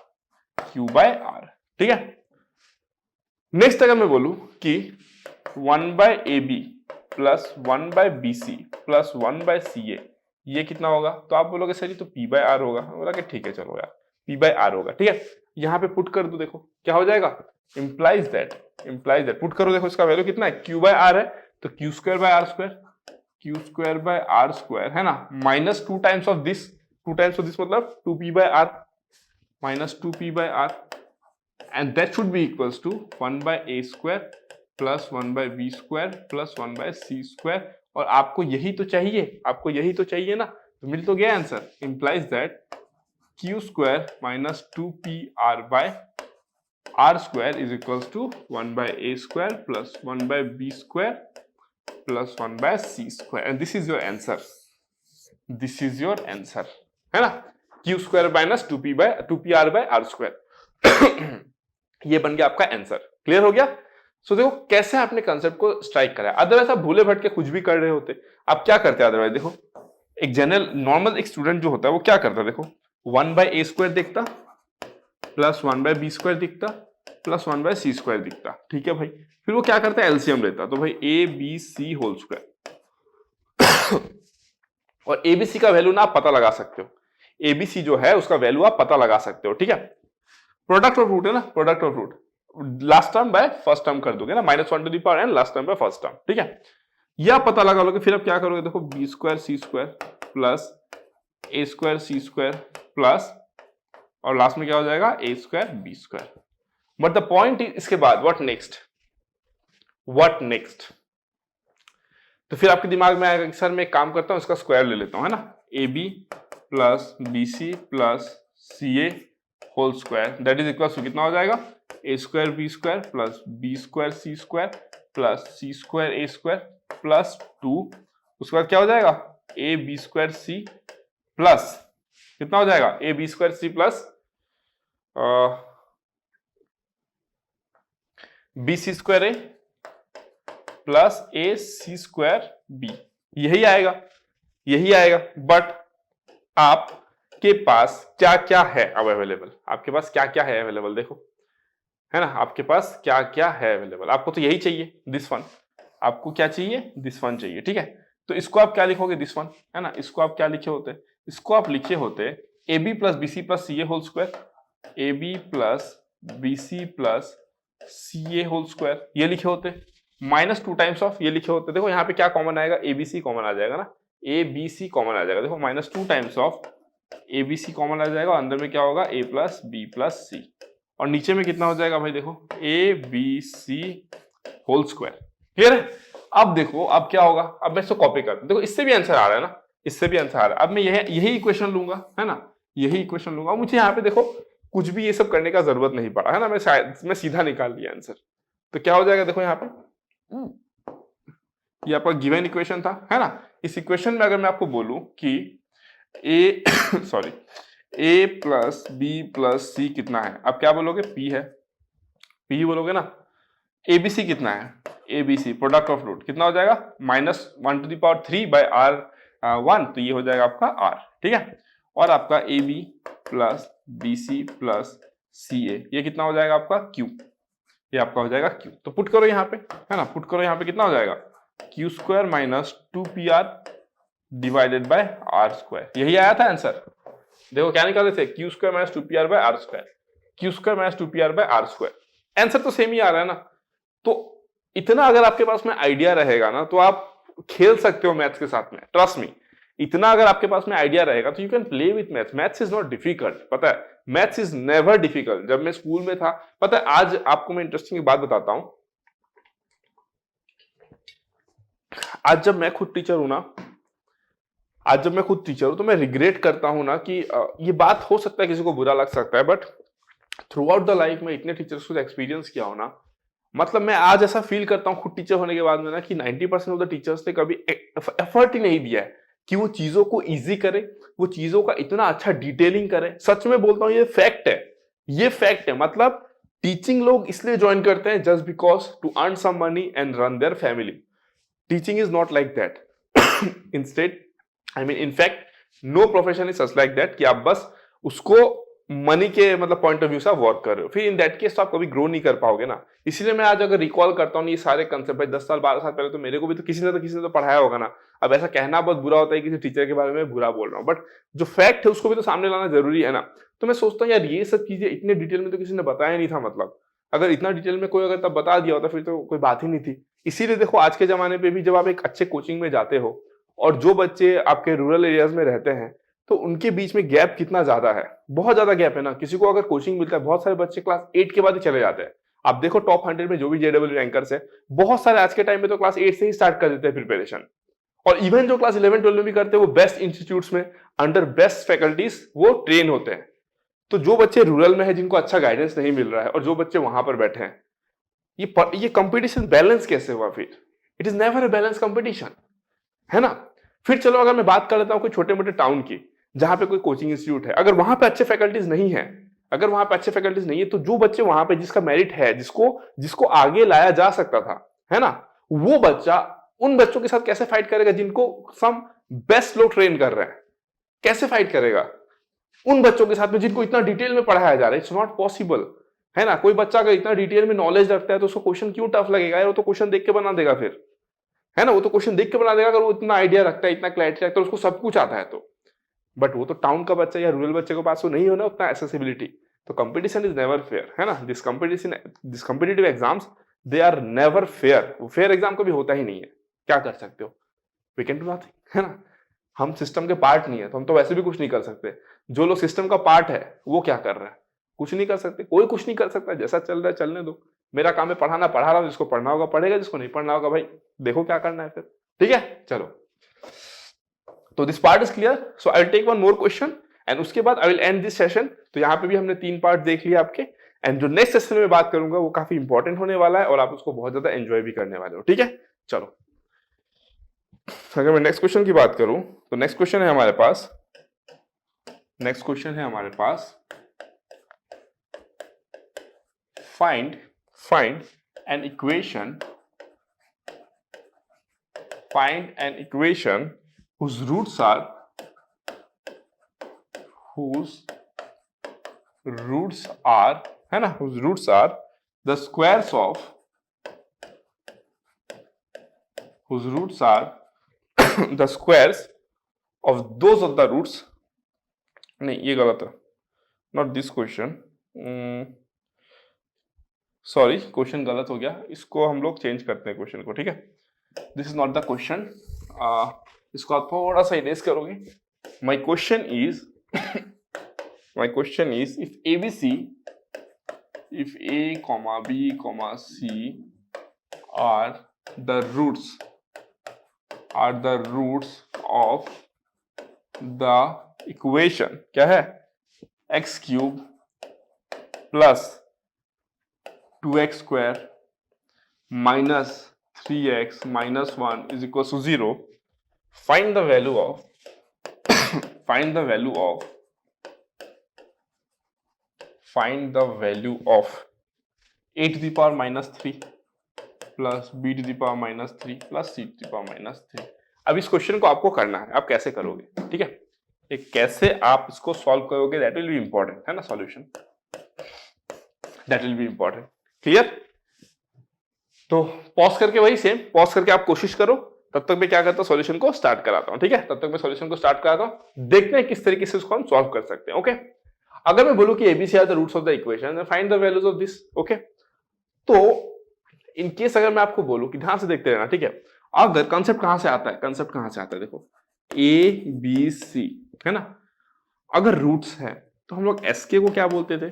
q by r. ठीक है, नेक्स्ट अगर मैं बोलूं कि one by a B plus one by b C plus one by c ए, ये कितना होगा, तो आप बोलोगे सर ये तो पी बाय आर होगा। बोला कि ठीक है चलो यार, पी बाय आर होगा। ठीक है, यहाँ पे पुट कर दो, देखो क्या हो जाएगा, इंप्लाइज दैट पुट करो, देखो इसका वैल्यू कितना है, क्यू बाय आर है, तो q square by r square, q square by r square, है ना, minus 2 times of this, 2 times of this मतलब 2p by r minus 2p by r, and that should be equals to 1 by a square plus 1 by b square plus 1 by c square। और आपको यही तो चाहिए, आपको यही तो चाहिए ना, तो मिल तो गया answer. implies that q square minus 2pr by r square is equals to 1 by a square plus 1 by b square plus 1 by c square, and this is your answer, this is your answer, है ना, q square minus 2pr by r square। ये बन गया आपका answer. Clear हो गया। सो देखो कैसे आपने कंसेप्ट को स्ट्राइक करा। अदरवाइज आप भूले भटके कुछ भी कर रहे होते। आप क्या करते हैं अदरवाइज, देखो एक जनरल नॉर्मल एक स्टूडेंट जो होता है वो क्या करता है, देखो 1 बाय ए स्क्वायर दिखता प्लस 1 बाय बी स्क्वायर दिखता प्लस 1 बाय सी स्क्वायर दिखता। ठीक है भाई, फिर वो क्या करता है, एलसीएम लेता, तो भाई a B C whole square और एबीसी का वैल्यू ना आप पता लगा सकते हो, एबीसी जो है उसका वैल्यू आप पता लगा सकते हो, ठीक है। प्रोडक्ट ऑफ रूट है ना, product of root last term by first term कर दोगे ना, -1 last term by first term, ठीक है। यह पता लगा लोगे, फिर अब क्या करोगे, देखो b square c square plus a square c square plus, और लास्ट में क्या हो जाएगा, a square b square. But the point इसके बाद व्हाट नेक्स्ट, व्हाट नेक्स्ट, तो फिर आपके दिमाग में आएगा कि सर मैं एक काम करता हूं, इसका स्क्वायर ले लेता हूं, है ना, a B plus B C plus C a whole square that is equal to कितना हो जाएगा, a square b square plus b square c square plus c square a square plus 2, उसके बाद क्या हो जाएगा, a b square c plus कितना हो जाएगा, a b square c plus B c square a plus a c square b, यही आएगा, यही आएगा। बट आपके पास क्या क्या है अब अवेलेबल, आपके पास क्या क्या है अवेलेबल, देखो है ना, आपके पास क्या क्या है अवेलेबल, आपको तो यही चाहिए, दिस वन, आपको क्या चाहिए, दिस वन चाहिए, ठीक है। तो इसको आप क्या लिखोगे, दिस वन, है ना, इसको आप क्या लिखे होते, इसको आप लिखे होते a B plus B C plus C a whole square, a B plus B C plus C a whole square, ये लिखे होते, -2 टाइम्स ऑफ ये लिखे होते। देखो यहाँ पे क्या कॉमन आएगा, एबीसी कॉमन आ जाएगा ना, ए बी सी कॉमन आ जाएगा, देखो -2 times of A B C common आ जाएगा, अंदर में क्या होगा, A plus B plus C, और नीचे में कितना हो जाएगा भाई, देखो A B C whole square, clear है। अब देखो अब क्या होगा, अब मैं इसको कॉपी कर, देखो इससे भी आंसर आ रहा है ना, इससे भी आंसर आ रहा है। अब मैं यही इक्वेशन लूंगा, है ना, यही इक्वेशन लूंगा, मुझे यहाँ पे देखो कुछ भी ये सब करने का जरूरत नहीं पड़ा, है ना, मैं सीधा निकाल लिया आंसर। तो क्या हो जाएगा, देखो यहाँ पे ये आपका गिवन इक्वेशन था, है ना। इस इक्वेशन में अगर मैं आपको बोलूं कि ए सॉरी ए प्लस बी प्लस सी कितना है, आप क्या बोलोगे, पी है, पी बोलोगे ना। एबीसी कितना है, एबीसी प्रोडक्ट ऑफ रूट कितना हो जाएगा, -1⁻³ बाय R1, तो ये हो जाएगा आपका R, ठीक है। और आपका A B plus B C plus सी ए, ये कितना हो जाएगा आपका Q, ये आपका हो जाएगा Q। तो पुट करो यहाँ पे, है ना, पुट करो यहाँ पे, कितना हो जाएगा, Q square -2PR divided by R square, यही आया था आंसर। देखो क्या निकाले थे, Q square -2PR by R square, Q square -2PR by R square, answer तो सेम ही आ रहा है ना। तो इतना अगर आपके पास में आइडिया रहेगा ना, तो आप खेल सकते हो मैथ्स के साथ में, ट्रस्ट मी। इतना अगर आपके पास में आइडिया रहेगा तो you can play with maths, maths is not difficult, पता है, मैथ्स इज नेवर डिफिकल्ट। जब मैं स्कूल में था, पता है, आज आपको मैं इंटरेस्टिंग बात बताता हूं, आज जब मैं खुद टीचर हूं ना, आज जब मैं खुद टीचर हूं तो मैं रिग्रेट करता हूं ना कि ये बात हो सकता है किसी को बुरा लग सकता है, but through out the life में इतने टीचर्स को एक्सपीरियंस किया हो ना, मतलब मैं आज ऐसा फील करता हूं खुद टीचर होने के बाद में ना कि 90% ऑफ द टीचर्स ने कभी एफर्ट ही नहीं दिया है कि वो चीजों को इजी करे, वो चीजों का इतना अच्छा डिटेलिंग करे। सच में बोलता हूं, ये फैक्ट है, ये फैक्ट है। मतलब टीचिंग लोग इसलिए ज्वाइन करते हैं just because to earn some money and run their family. Teaching is not like that. Instead in fact no profession is such like that कि आप बस उसको मनी के मतलब पॉइंट ऑफ व्यू से वर्क कर रहे हो, फिर इन दैट केस तो आप कभी ग्रो नहीं कर पाओगे ना। इसीलिए मैं आज अगर रिकॉल करता हूँ ये सारे कंसेप्ट, भाई 10 साल 12 साल पहले तो मेरे को भी तो किसी ने तो पढ़ाया होगा ना। अब ऐसा कहना बहुत बुरा होता है किसी टीचर के बारे में बुरा बोल रहा हूँ, बट जो फैक्ट है उसको भी तो सामने लाना जरूरी है ना। तो मैं सोचता हूँ यार ये सब चीजें इतने डिटेल में तो किसी ने बताया नहीं था, मतलब अगर इतना डिटेल में कोई अगर तब बता दिया होता फिर तो कोई बात ही नहीं थी। इसीलिए देखो आज के जमाने पे भी जब आप एक अच्छे कोचिंग में जाते हो और जो बच्चे आपके रूरल एरियाज में रहते हैं तो उनके बीच में गैप कितना ज्यादा है, बहुत ज्यादा गैप है ना। किसी को अगर कोचिंग मिलता है, बहुत सारे बच्चे क्लास 8 के बाद ही चले जाते हैं। आप देखो टॉप 100 में जो भी जेडब्ल्यू रैंकर्स है, बहुत सारे आज के टाइम में तो क्लास 8 से ही स्टार्ट कर देते हैं प्रिपरेशन। और इवन जो क्लास 11-12 में भी करते हैं वो बेस्ट इंस्टीट्यूट्स में अंडर बेस्ट फैकल्टीज वो ट्रेन होते हैं। तो जो बच्चे रूरल में है जिनको अच्छा गाइडेंस नहीं मिल रहा है और जो बच्चे वहां पर बैठे हैं, ये कंपटीशन बैलेंस कैसे हुआ फिर? It is never a balance competition, है ना। फिर चलो अगर मैं बात कर लेता हूं कोई छोटे मोटे टाउन की जहां पे कोई कोचिंग इंस्टीट्यूट है, अगर वहां पे अच्छे फैकल्टीज नहीं है, अगर वहां पे अच्छे फैकल्टीज नहीं है, तो जो बच्चे वहां पे जिसका मेरिट है, जिसको आगे लाया जा सकता था, है ना, वो बच्चा उन बच्चों के साथ कैसे फाइट करेगा जिनको सम बेस्ट लोग ट्रेन कर रहे हैं? कैसे फाइट करेगा उन बच्चों के साथ में जिनको इतना डिटेल में पढ़ाया जा रहा है? इट्स नॉट पॉसिबल, है ना। कोई बच्चा अगर इतना डिटेल में नॉलेज रखता है तो उसको क्वेश्चन क्यों टफ लगेगा यार, वो तो क्वेश्चन देख के बना देगा फिर, है ना, वो तो क्वेश्चन देख के बना देगा अगर वो इतना आइडिया रखता है, इतना क्लैरिटी रखता है, उसको सब कुछ आता है तो। बट वो तो टाउन का बच्चा या रूरल बच्चे के पास वो नहीं होना उतना एक्सेसिबिलिटी। तो कंपटीशन इज नेवर फेयर, है ना। This competitive exams they are never fair. वो फेयर एग्जाम कभी होता ही नहीं है। क्या कर सकते हो, वी कैन डू नथिंग, है ना। हम सिस्टम के पार्ट नहीं है तो हम तो वैसे भी कुछ नहीं कर सकते। जो लोग सिस्टम का पार्ट है वो क्या कर रहा है, कुछ नहीं कर सकते, कोई कुछ नहीं कर सकता। जैसा चल रहा है चलने दो। मेरा काम है पढ़ाना, पढ़ा रहा हूं, जिसको पढ़ना होगा पढ़ेगा, जिसको नहीं पढ़ना होगा भाई देखो क्या करना है फिर, ठीक है। चलो, तो this part is clear. So I will take one more question and उसके बाद I will end this session. तो यहाँ पे भी हमने 3 पार्ट देख लिया आपके, एंड जो नेक्स्ट सेशन में बात करूंगा वो काफी इंपॉर्टेंट होने वाला है और आप उसको बहुत ज्यादा एंजॉय भी करने वाले हो, ठीक है। चलो, अगर मैं नेक्स्ट क्वेश्चन की बात करूं तो नेक्स्ट क्वेश्चन है हमारे पास, find an equation whose roots are है ना, whose roots are the squares of the squares of those of the roots, नहीं ये गलत है, not this question, sorry question गलत हो गया, इसको हम लोग चेंज करते हैं क्वेश्चन को, ठीक है। This is not the question, इसको आप थोड़ा सा इरेज करोगे। My question is if ABC, if A, B, C are the roots of the equation, क्या है, x cube plus 2x square minus 3x minus 1 is equals to 0. Find the value of a to the power minus 3 plus b to the power minus 3 plus c to the power minus 3. अब इस question को आपको करना है, आप कैसे करोगे, ठीक है। ये कैसे आप इसको सॉल्व करोगे, दैट विल बी इंपॉर्टेंट, है ना। Solution that will be important, clear. तो पॉज करके वही सेम पॉज करके आप कोशिश करो, तब तक मैं क्या करता हूं, सॉल्यूशन को स्टार्ट कराता हूं, ठीक है। तब तक मैं सॉल्यूशन को स्टार्ट कराता हूं, देखते हैं किस तरीके से इसको हम सॉल्व कर सकते हैं, ओके। अगर मैं बोलूं कि ABC are the roots of the equation, find the values of this, okay. तो इन केस अगर मैं आपको बोलूं कि ध्यान से देखते रहना, ठीक है। अगर कंसेप्ट कहां से आता है, देखो ABC, है ना। अगर रूट्स है तो हम लोग SK को क्या बोलते थे,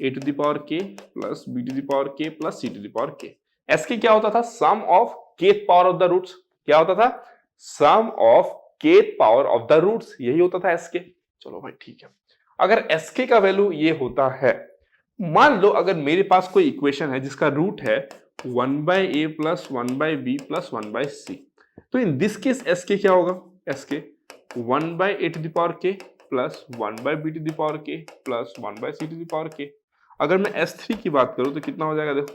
a to the power k plus b to the power k plus c to the power k. SK क्या होता था, sum of kth power of the roots, क्या होता था, sum of kth power of the roots, यही होता था SK। चलो भाई ठीक है, अगर SK का वैल्यू ये होता है, मान लो अगर मेरे पास कोई इक्वेशन है जिसका रूट है 1/a plus 1/b plus 1/c, तो इन दिस केस SK क्या होगा, SK 1/a to the power k plus 1/b to the power k plus 1/c to the power k। अगर मैं S3 की बात करूं तो कितना हो जाएगा, देखो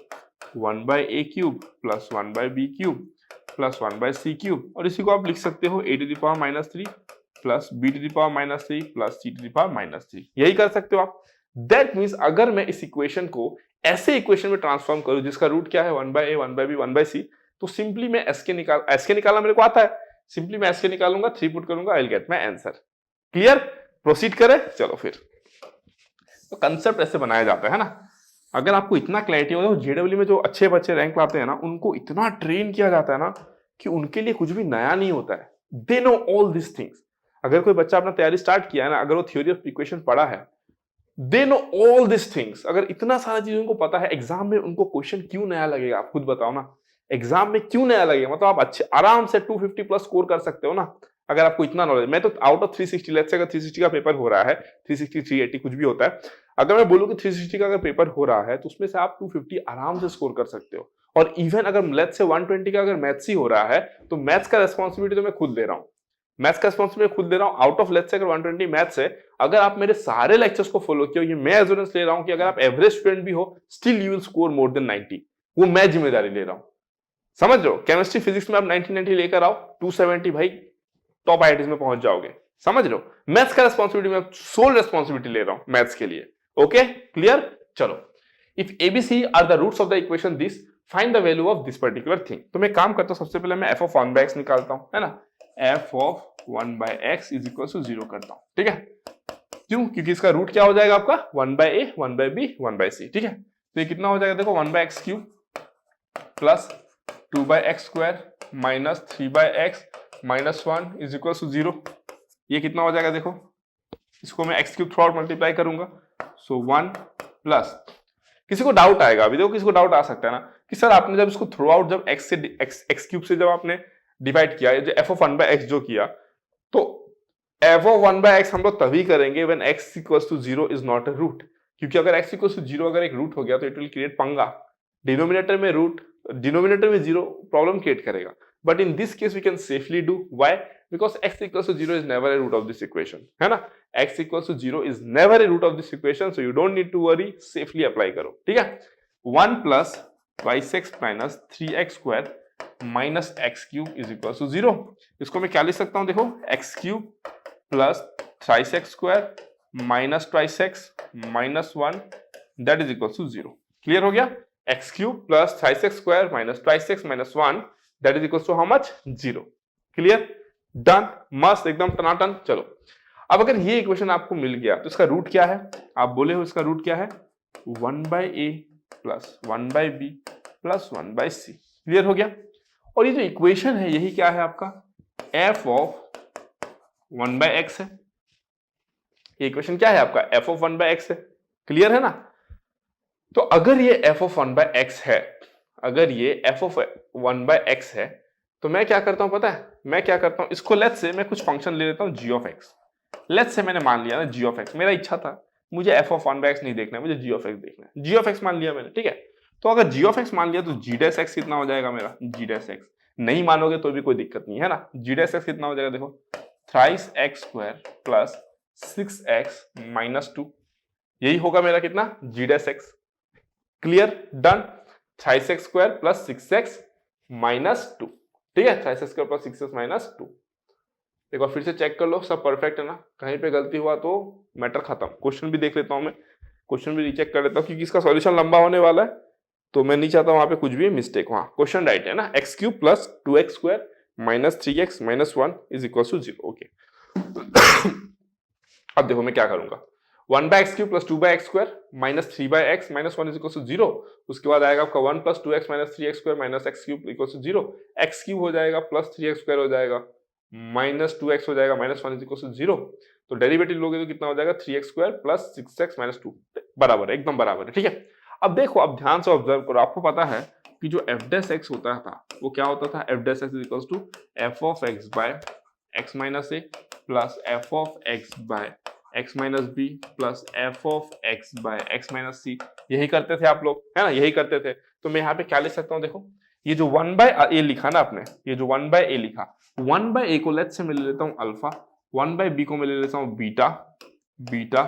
1/a cube plus 1/b cube plus 1/c cube, और इसी को आप लिख सकते हो a to the power minus 3 plus b to the power minus 3 plus c to the power minus 3, यही कर सकते हो आप। दैट मीन्स अगर मैं इस इक्वेशन को ऐसे इक्वेशन में ट्रांसफॉर्म करूं जिसका रूट क्या है 1/a 1/b 1/c, तो सिंपली मैं SK निकालना मेरे को आता है, सिंपली मैं SK निकालूंगा, 3 पुट करूंगा, I will get my answer. Clear, proceed करें, चलो फिर। तो कंसेप्ट ऐसे बनाया जाता है ना। अगर आपको इतना क्लैरिटी हो, जेडब्ल्यू में जो अच्छे बच्चे रैंक लाते हैं ना, उनको इतना ट्रेन किया जाता है ना कि उनके लिए कुछ भी नया नहीं होता है, they know all this things. अगर कोई बच्चा अपना तैयारी स्टार्ट किया है ना, अगर वो थ्योरी ऑफ इक्वेशन पढ़ा है, they know all this things. अगर इतना सारा चीज उनको पता है, एग्जाम में उनको क्वेश्चन क्यों नया लगेगा, आप खुद बताओ ना। एग्जाम में क्यों नया लगेगा, मतलब आप अच्छे आराम से 250 प्लस स्कोर कर सकते हो ना, अगर आपको इतना नॉलेज। मैं तो आउट ऑफ 360, लेट्स से अगर 360 का पेपर हो रहा है, 360 380 कुछ भी होता है, अगर मैं बोलूं कि 360 का अगर पेपर हो रहा है तो उसमें से आप 250 आराम से स्कोर कर सकते हो। और इवन अगर लेट्स से 120 का अगर मैथ्स ही हो रहा है तो मैथ्स का रेस्पॉन्सिबिलिटी तो मैं खुद ले रहा हूं, मैथ्स का रेस्पॉन्सिबिलिटी खुद ले रहा हूं। आउट ऑफ लेट्स से अगर 120 मैथ्स है, अगर आप मेरे सारे लेक्चर्स को फॉलो किए, ये मैं एश्योरेंस ले रहा हूं कि अगर आप एवरेज स्टूडेंट भी हो, still you will score more than 90, वो मैं जिम्मेदारी ले रहा हूं। समझ रहे हो, केमिस्ट्री फिजिक्स में आप 90 लेकर आओ, 270 भाई टॉप आईआईटीज में पहुंच जाओगे। समझ रहे हो, मैथ्स का रेस्पॉन्सिबिलिटी मैं सोल रेस्पॉन्सिबिलिटी ले रहा हूं मैथ्स के लिए। ओके क्लियर, चलो। If ABC are the roots of the equation this, find the value of this particular thing. तो मैं काम करता हूं, सबसे पहले मैं एफ ऑफ 1 बाय एक्स निकालता हूं, है ना, f of 1 by x is equal to 0 करता हूं, ठीक है। क्यों? क्योंकि इसका रूट क्या हो जाएगा आपका 1 by a, 1 by b, 1 by c, ठीक है। तो ये कितना हो जाएगा देखो, 1 by x cube plus 2 by x square minus 3 by x minus 1 is equal to 0। ये कितना हो जाएगा देखो, इसको मैं x cube throughout multiply करूंगा, सो 1 प्लस, किसी को डाउट आएगा अभी देखो, किसी को डाउट आ सकता है ना कि सर आपने जब इसको थ्रू आउट जब एक्स से एक्स क्यूब से जब आपने डिवाइड किया, जो एफ ऑफ 1 बाय एक्स जो किया, तो एफ ऑफ 1 बाय एक्स हम लोग तभी करेंगे when x equals to 0 is not a root, क्योंकि अगर एक्स इक्वल्स टू 0 अगर एक रूट हो गया तो इट विल क्रिएट पंगा, डिनोमिनेटर में रूट, डिनोमिनेटर में 0 प्रॉब्लम क्रिएट करेगा। But in this case we can safely do, why? Because x equals to 0 is never a root of this equation, है ना, x equals to 0 is never a root of this equation, so you don't need to worry, safely apply करो, ठीक है। 1 plus twice x minus 3x square minus x cube is equals to 0। इसको मैं क्या लिख सकता हूं देखो, x cube plus thrice x square minus twice x minus 1 that is equals to 0। Clear हो गया? x cube plus thrice x square minus twice x minus 1 that is equals to how much? 0। Clear? Done, मस्त, एकदम टनाटन। चलो, अब अगर ये equation आपको मिल गया तो इसका रूट क्या है? आप बोले हो इसका रूट क्या है? 1 by A plus 1 by B plus 1 by C. Clear हो गया? और ये जो इक्वेशन है यही क्या है आपका? एफ ऑफ 1 बाय एक्स है। ये इक्वेशन क्या है आपका? एफ ऑफ 1 बाय एक्स है। क्लियर है ना? तो अगर ये एफ ऑफ 1 बाय एक्स है, अगर ये एफ ऑफ 1 बाय एक्स है, तो मैं क्या करता हूं पता है? मैं क्या करता हूं, इसको लेट्स से मैं कुछ फंक्शन ले लेता हूं जी ऑफ एक्स। लेट्स से मैंने मान लिया ना जी ऑफ एक्स, मेरा इच्छा था मुझे एफ ऑफ 1 बाय एक्स नहीं देखना है, मुझे जी ऑफ एक्स देखना है। जी ऑफ एक्स मान लिया मैंने, ठीक है। तो अगर जी ऑफ एक्स मान लिया तो जी डैश एक्स कितना हो जाएगा मेरा? जी डैश एक्स। नहीं मानोगे तो भी कोई दिक्कत नहीं है ना। जी डैश एक्स कितना हो जाएगा देखो, thrice x square plus 6x minus 2, यही होगा मेरा कितना? G dash x. Clear? Done. Thrice x square plus 6x minus 2, ठीक है, thrice x square plus 6x minus 2। एक बार फिर से चेक कर लो, सब परफेक्ट है ना? कहीं पे गलती हुआ तो मैटर खत्म। क्वेश्चन भी देख लेता हूं मैं, क्वेश्चन भी रीचेक कर लेता हूं, क्योंकि इसका सॉल्यूशन लंबा होने वाला है, तो मैं नहीं चाहता वहां पे कुछ भी मिस्टेक। वहां क्वेश्चन राइट है ना, x cube plus 2x square minus 3x minus 1 is equal to 0। Okay, अब देखो मैं क्या करूंगा, 1 by x cube plus 2 by x square minus 3 by x minus 1 is equal to 0। उसके बाद आएगा आपका 1 plus 2x minus 3x square minus x cube equal to 0। x cube हो जाएगा प्लस 3x स्क्वायर हो जाएगा माइनस 2x हो जाएगा माइनस 1 इज इक्वल टू 0। तो डेरिवेटिव लोगे तो कितना हो जाएगा? 3x square plus 6x minus 2, बराबर है, एकदम बराबर है, ठीक है। अब देखो, अब ध्यान से ऑब्जर्व करो, आपको पता है कि जो एफ डैश एक्स होता था वो क्या होता था? F dash x is equal to f of x by x minus A plus f of x by x minus B plus f of x by x minus C. यही करते थे आप लोग, है ना, यही करते थे। तो मैं यहाँ पे क्या लिख सकता हूँ देखो, ये जो 1 बाय ए लिखा ना आपने, ये जो 1 बाय ए लिखा, 1 बाय ए को लेट्स से मैं ले लेता हूँ अल्फा, 1 बाय बी को मैं ले लेता हूँ बीटा, बीटा,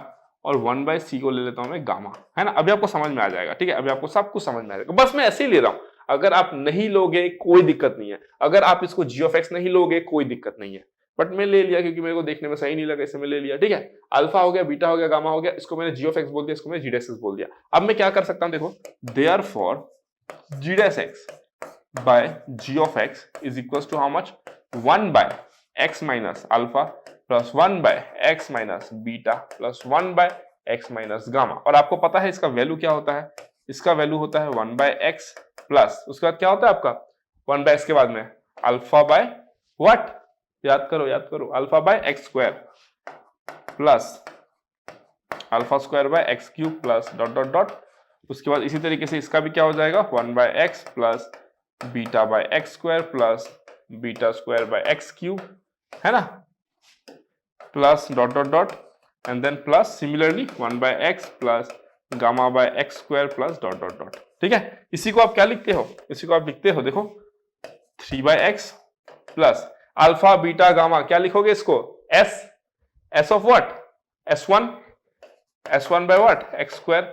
और 1 बाय सी को ले लेता हूँ मैं गामा, है ना। अभी आपको समझ में आ जाएगा, ठीक है, अभी आपको सब कुछ समझ में आ जाएगा। बस मैं ऐसे ही ले रहा हूँ, अगर आप नहीं लोगे कोई दिक्कत नहीं है, अगर आप इसको जी ऑफ एक्स नहीं लोगे कोई दिक्कत नहीं है, बट मैं ले लिया क्योंकि मेरे को देखने में सही नहीं लगा, इससे मैं ले लिया, ठीक है। अल्फा हो गया, बीटा हो गया, गामा हो गया, इसको मैंने जी ऑफ एक्स बोल दिया, इसको मैंने जी डैश एक्स बोल दिया। अब मैं क्या कर सकता हूं देखो, therefore g dash x by g of x is equals to how much? 1 by x minus alpha plus 1 by x minus beta plus 1 by x minus gamma. और आपको पता है इसका वैल्यू क्या होता है? इसका वैल्यू होता है 1 बाय एक्स प्लस, उसके बाद क्या होता है आपका? 1 बाय एक्स के बाद में अल्फा बाय व्हाट? याद करो, याद करो, alpha by x square plus alpha square by x cube plus dot dot dot. उसके बाद इसी तरीके से इसका भी क्या हो जाएगा? 1 by x plus beta by x square plus beta square by x cube, है ना, plus dot dot dot and then plus similarly 1 by x plus gamma by x square plus dot dot dot. ठीक है, इसी को आप क्या लिखते हो? इसी को आप लिखते हो देखो 3 by x plus alpha beta gamma, क्या लिखोगे इसको? S, S of what? S1, S1 by what? X square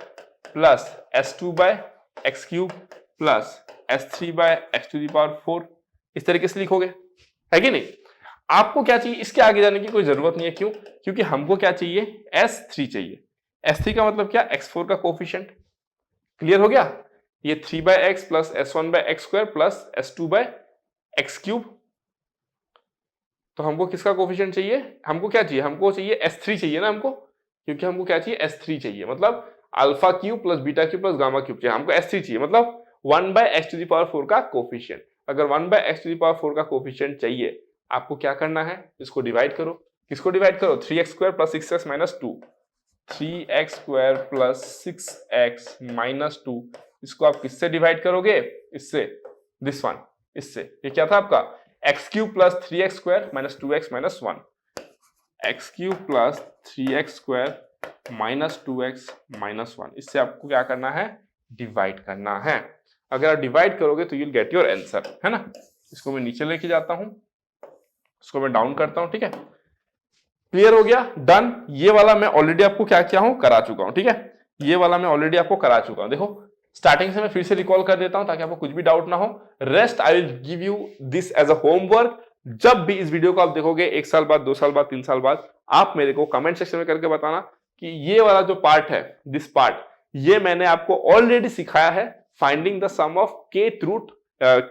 plus S2 by x cube plus S3 by x to the power 4, इस तरीके से लिखोगे, है कि नहीं? आपको क्या चाहिए? इसके आगे जाने की कोई जरूरत नहीं है। क्यों? क्योंकि हमको क्या चाहिए? S3 चाहिए। S3 का मतलब क्या? x4 का कोफिशिएंट। क्लियर हो गया? ये 3/x plus s1/x² plus s2/x³। तो हमको किसका कोफिशिएंट चाहिए, हमको क्या चाहिए, हमको चाहिए s3 चाहिए ना हमको, क्योंकि हमको क्या चाहिए s3 चाहिए, मतलब alpha cube plus beta cube plus gamma cube चाहिए, हमको s3 चाहिए, मतलब 1/x⁴ का कोफिशिएंट। अगर 1/x⁴ का कोफिशिएंट चाहिए, आपको क्या करना है, इसको डिवाइड करो। किसको डिवाइड करो, 3x² plus 6x minus 2, 3x² plus 6x minus 2, इसको आप किससे डिवाइड करोगे, इससे, दिस वन, इससे। ये क्या था आपका x³ plus 3x² minus 2x minus 1, x³ plus 3x² minus 2x minus 1, इससे आपको क्या करना है, डिवाइड करना है। अगर आप डिवाइड करोगे तो you will get your answer, है ना। इसको मैं नीचे लेके जाता हूं, इसको मैं डाउन करता हूं, ठीक है। क्लियर हो गया, डन। ये वाला मैं ऑलरेडी आपको क्या किया हूं, करा चुका हूं, ठीक है। ये वाला मैं ऑलरेडी आपको करा चुका हूं। देखो स्टार्टिंग से मैं फिर से रिकॉल कर देता हूं ताकि आपको कुछ भी डाउट ना हो। Rest I will give you this as a homework. जब भी इस वीडियो को आप देखोगे 1 साल बाद, 2 साल बाद, 3 साल बाद, आप मेरे को कमेंट सेक्शन में करके बताना कि ये वाला जो पार्ट है, दिस पार्ट, ये मैंने आपको ऑलरेडी सिखाया है, finding the sum of kth root,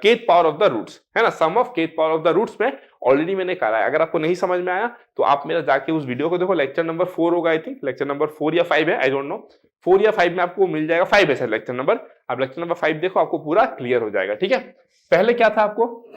kth power of the roots, है ना। Sum of kth power of the roots में ऑलरेडी मैंने करा है। अगर आपको नहीं समझ में आया तो आप मेरा जाके उस वीडियो को देखो, लेक्चर नंबर 4 होगा, आई थिंक लेक्चर नंबर 4 या 5 है, आई डोंट नो, 4 या 5 में आपको मिल जाएगा, 5 है सर लेक्चर नंबर। आप लेक्चर नंबर 5 देखो, आपको पूरा क्लियर हो जाएगा, ठीक है। पहले क्या था, आपको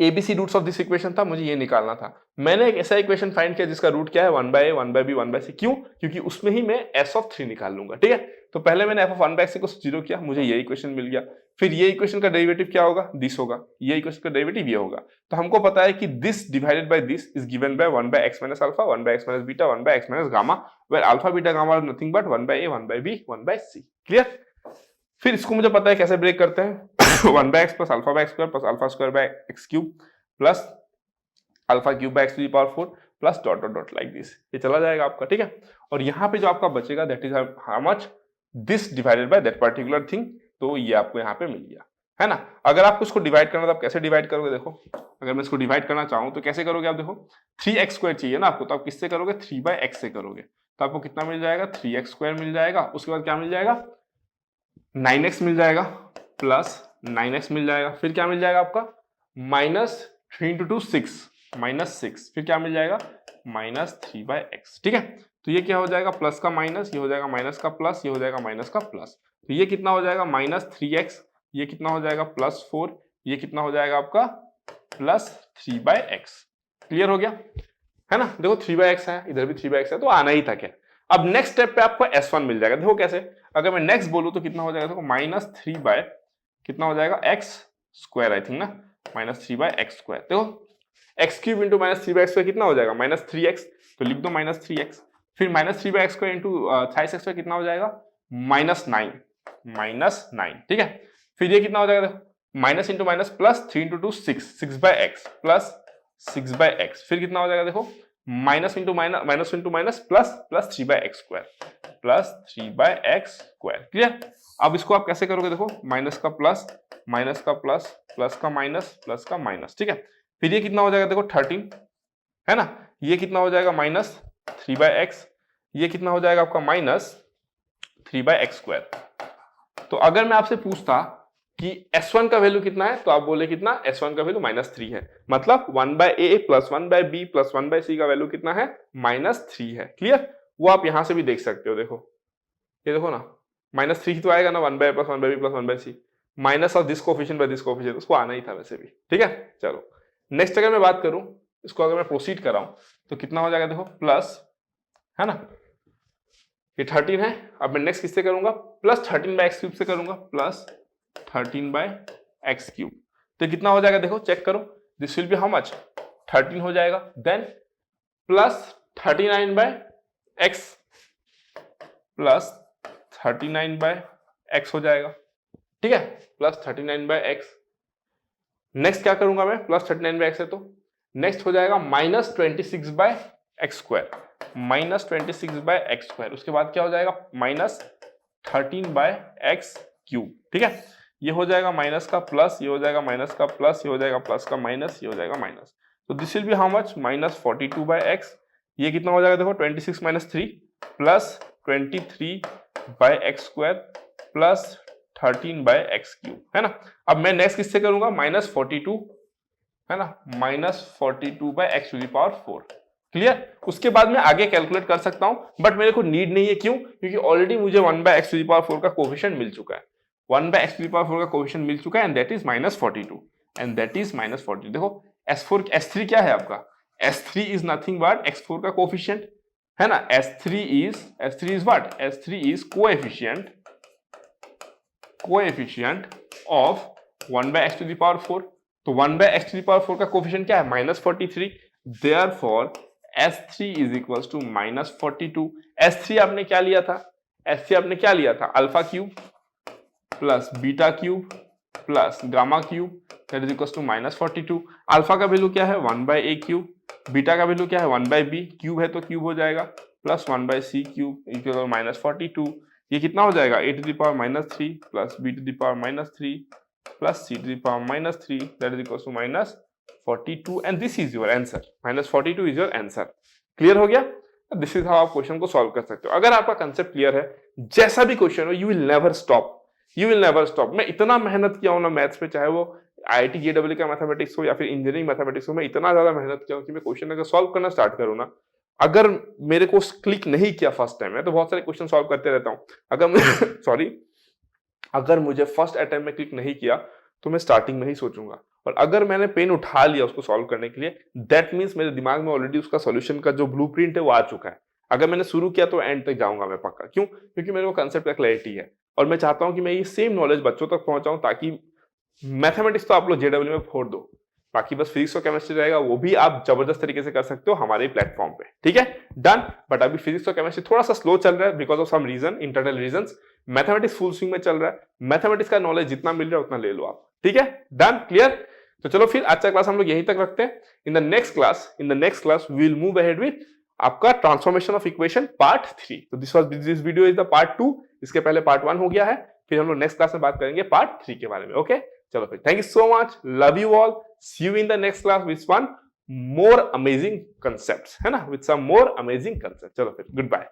ABC roots of this equation था, मुझे ये निकालना था। मैंने एक ऐसा इक्वेशन फाइंड किया जिसका रूट क्या है, 1/a 1/b 1/c। क्यों, क्योंकि उसमें ही मैं s(3) निकाल लूंगा, ठीक है। तो पहले मैंने f(1/x) को 0 किया, मुझे ये इक्वेशन मिल गया। फिर ये इक्वेशन का डेरिवेटिव क्या होगा, दिस होगा, ये इक्वेशन का डेरिवेटिव ये होगा। तो हमको पता है कि this divided by this is given by 1/x minus alpha, 1/x minus beta, 1/x minus gamma, where alpha beta gamma are nothing but 1/a 1/b 1/c। Clear. फिर इसको मुझे पता है कैसे ब्रेक करते हैं, 1/x plus alpha by x² plus alpha square by x³ plus alpha cube by x⁴ plus dot dot dot like this, ये चला जाएगा आपका, ठीक है। और यहाँ पे जो आपका बचेगा, that is how much, this divided by that particular thing. तो ये आपको यहाँ पे मिल गया, है ना। अगर आपको इसको डिवाइड करना तो आप कैसे डिवाइड करोगे, देखो अगर मैं इसको डिवाइड करना चाहूँ तो कैसे करोगे आप, देखो 3x² चाहिए ना आपको, तो आप किससे करोगे, 3/x से करोगे। तो आपको कितना मिल जाएगा, 3x² मिल जाएगा। उसके बाद क्या मिल जाएगा, 9x मिल जाएगा, प्लस 9x मिल जाएगा। फिर क्या मिल जाएगा आपका, माइनस 3 × 2 6, माइनस 6। फिर क्या मिल जाएगा, माइनस 3/x, ठीक है। तो ये क्या हो जाएगा, प्लस का माइनस, ये हो जाएगा माइनस का प्लस, ये हो जाएगा माइनस का प्लस। तो ये कितना हो जाएगा, माइनस 3x, ये कितना हो जाएगा, प्लस 4, ये कितना हो जाएगा आपका, प्लस 3/x। क्लियर हो गया, है ना। देखो 3/x है, इधर भी 3/x है, तो आना ही था क्या। अब नेक्स्ट स्टेप पे आपको s1 मिल जाएगा। देखो कैसे, अगर मैं नेक्स्ट बोलूं तो कितना हो जाएगा, देखो माइनस 3 कितना हो जाएगा, x², आई थिंक ना, माइनस 3/x²। देखो x³ इंटू माइनस 3/x² कितना हो जाएगा, माइनस 3x, तो लिख दो माइनस 3x। फिर माइनस 3/x² इंटू 3x² कितना हो जाएगा, माइनस 9, माइनस 9, ठीक है। फिर ये कितना हो जाएगा, देखो minus into minus plus 3 × 2 6, 6/x plus 6/x। फिर कितना हो जाएगा, देखो minus into minus, minus into minus plus, plus 3/x², plus 3/x²। Clear. अब इसको आप कैसे करोगे, देखो माइनस का प्लस, माइनस का प्लस, प्लस का माइनस, प्लस का माइनस, ठीक है। फिर ये कितना हो जाएगा, देखो 13, है ना। ये कितना हो जाएगा, माइनस 3/x। ये कितना हो जाएगा आपका, माइनस 3/x²। तो अगर मैं आपसे पूछता कि s1 का वैल्यू कितना है, तो आप बोले कितना, s1 का वैल्यू -3 है, मतलब 1/a plus 1/b plus 1/c का वैल्यू कितना है, -3 है। क्लियर। वो आप यहां से भी देख सकते हो, देखो ये देखो ना, -3 तो आएगा ना, 1/a plus 1/b plus 1/c, minus of this coefficient by this coefficient, उसको आना ही था वैसे भी, ठीक है। चलो नेक्स्ट अगर मैं बात करूं, इसको अगर मैं प्रोसीड कर रहा हूं तो कितना हो जाएगा, देखो प्लस, है ना, ये 13 है। अब मैं नेक्स्ट किससे करूंगा, प्लस 13/x³ से करूंगा, प्लस 13/x³। तो कितना हो जाएगा, देखो चेक करो, this will B how much, 13 हो जाएगा। Then plus 39/x plus 39/x हो जाएगा, ठीक है, प्लस 39/x। नेक्स्ट क्या करूंगा मैं, प्लस 39/x है तो नेक्स्ट हो जाएगा माइनस 26/x², माइनस 26/x²। उसके बाद क्या हो जाएगा, माइनस 13/x³, ठीक है। ये हो जाएगा माइनस का प्लस, ये हो जाएगा माइनस का प्लस, ये हो जाएगा प्लस का माइनस, ये हो जाएगा माइनस। तो this will B how much, minus 42/x। ये कितना हो जाएगा, देखो 26 - 3 plus 23/x² plus 13/x cube, है ना। अब मैं नेक्स्ट किससे करूंगा, -42, है ना, -42/x⁴। क्लियर। उसके बाद मैं आगे कैलकुलेट कर सकता हूं, बट मेरे को नीड नहीं है। क्यों? क्योंकि ऑलरेडी मुझे 1/x⁴ का कोफिशिएंट मिल चुका है। 1/x⁴ का कोफिशिएंट मिल चुका है and that is -42, and that is -42। देखो S3 क्या है आपका, S3 is nothing but x4 का कोफिशिएंट, है ना। S3 is what, S3 is coefficient of 1/x⁴। तो 1/x⁴ का कोफिशिएंट क्या है, -43। Therefore S3 is equals to -42। S3 आपने क्या लिया था, S3 आपने क्या लिया था, alpha cube plus beta cube plus gamma cube, that is equals to -42। Alpha का वैल्यू क्या है, 1/a क्यूब, बीटा का वैल्यू क्या है, 1/b, क्यूब है तो क्यूब हो जाएगा, प्लस 1/c क्यूब इक्वल -42। ये कितना हो जाएगा, a⁻³ plus b⁻³ plus c⁻³ that is equals to -42 and this is your answer. -42 is your answer. Clear हो गया। दिस इज हाउ आप क्वेश्चन को सॉल्व कर सकते हो। अगर आपका कंसेप्ट क्लियर है, जैसा भी क्वेश्चन हो, you will never stop, you will never stop. मैं इतना मेहनत किया हूं ना मैथ्स पे, चाहे वो IIT JEE का मैथमेटिक्स हो या फिर इंजीनियरिंग मैथमेटिक्स हो, मैं इतना ज्यादा मेहनत किया हूं कि मैं क्वेश्चन अगर सॉल्व करना स्टार्ट करूं ना, अगर मेरे को क्लिक नहीं किया फर्स्ट टाइम, मैं तो बहुत सारे क्वेश्चन सॉल्व करते रहता हूं, अगर मैं सॉरी अगर मुझे फर्स्ट अटेम्प्ट में क्लिक नहीं किया तो मैं स्टार्टिंग में ही सोचूंगा, और अगर मैंने पेन उठा लिया उसको सॉल्व करने के लिए, दैट मींस मेरे दिमाग में ऑलरेडी उसका सॉल्यूशन का जो ब्लूप्रिंट है वो आ चुका है। अगर मैंने शुरू किया तो एंड तक जाऊंगा मैं पक्का। क्यों? क्योंकि मेरे को कंसेप्ट का क्लैरिटी है, और मैं चाहता हूं कि मैं ये सेम नॉलेज बच्चों तक पहुंचाऊं, ताकि मैथमेटिक्स तो आप लोग JEE में फोड़ दो, बाकी बस फिजिक्स और केमिस्ट्री रहेगा, वो भी आप जबरदस्त तरीके से कर सकते हो हमारे प्लेटफॉर्म पे। ठीक है, डन। बट अभी फिजिक्स और केमिस्ट्री थोड़ा सा स्लो चल रहा है because of some reason, internal reasons. Mathematics full swing में चल रहा है। मैथमेटिक्स का नॉलेज जितना मिल रहा है उतना ले लो आप। ठीक है, डन, क्लियर। तो चलो फिर आज का क्लास हम लोग यहीं तक रखते हैं। In the next class we will move ahead with आपका ट्रांसफॉर्मेशन ऑफ इक्वेशन पार्ट 3। तो this video is the part 2। इसके पहले पार्ट 1 हो गया है, फिर हम लोग नेक्स्ट क्लास में बात करेंगे पार्ट 3 के बारे में। ओके, चलो फिर, thank you so much, love you all, see you in the next class with one more amazing concepts, है ना, with some more amazing concept. चलो फिर, गुड बाय।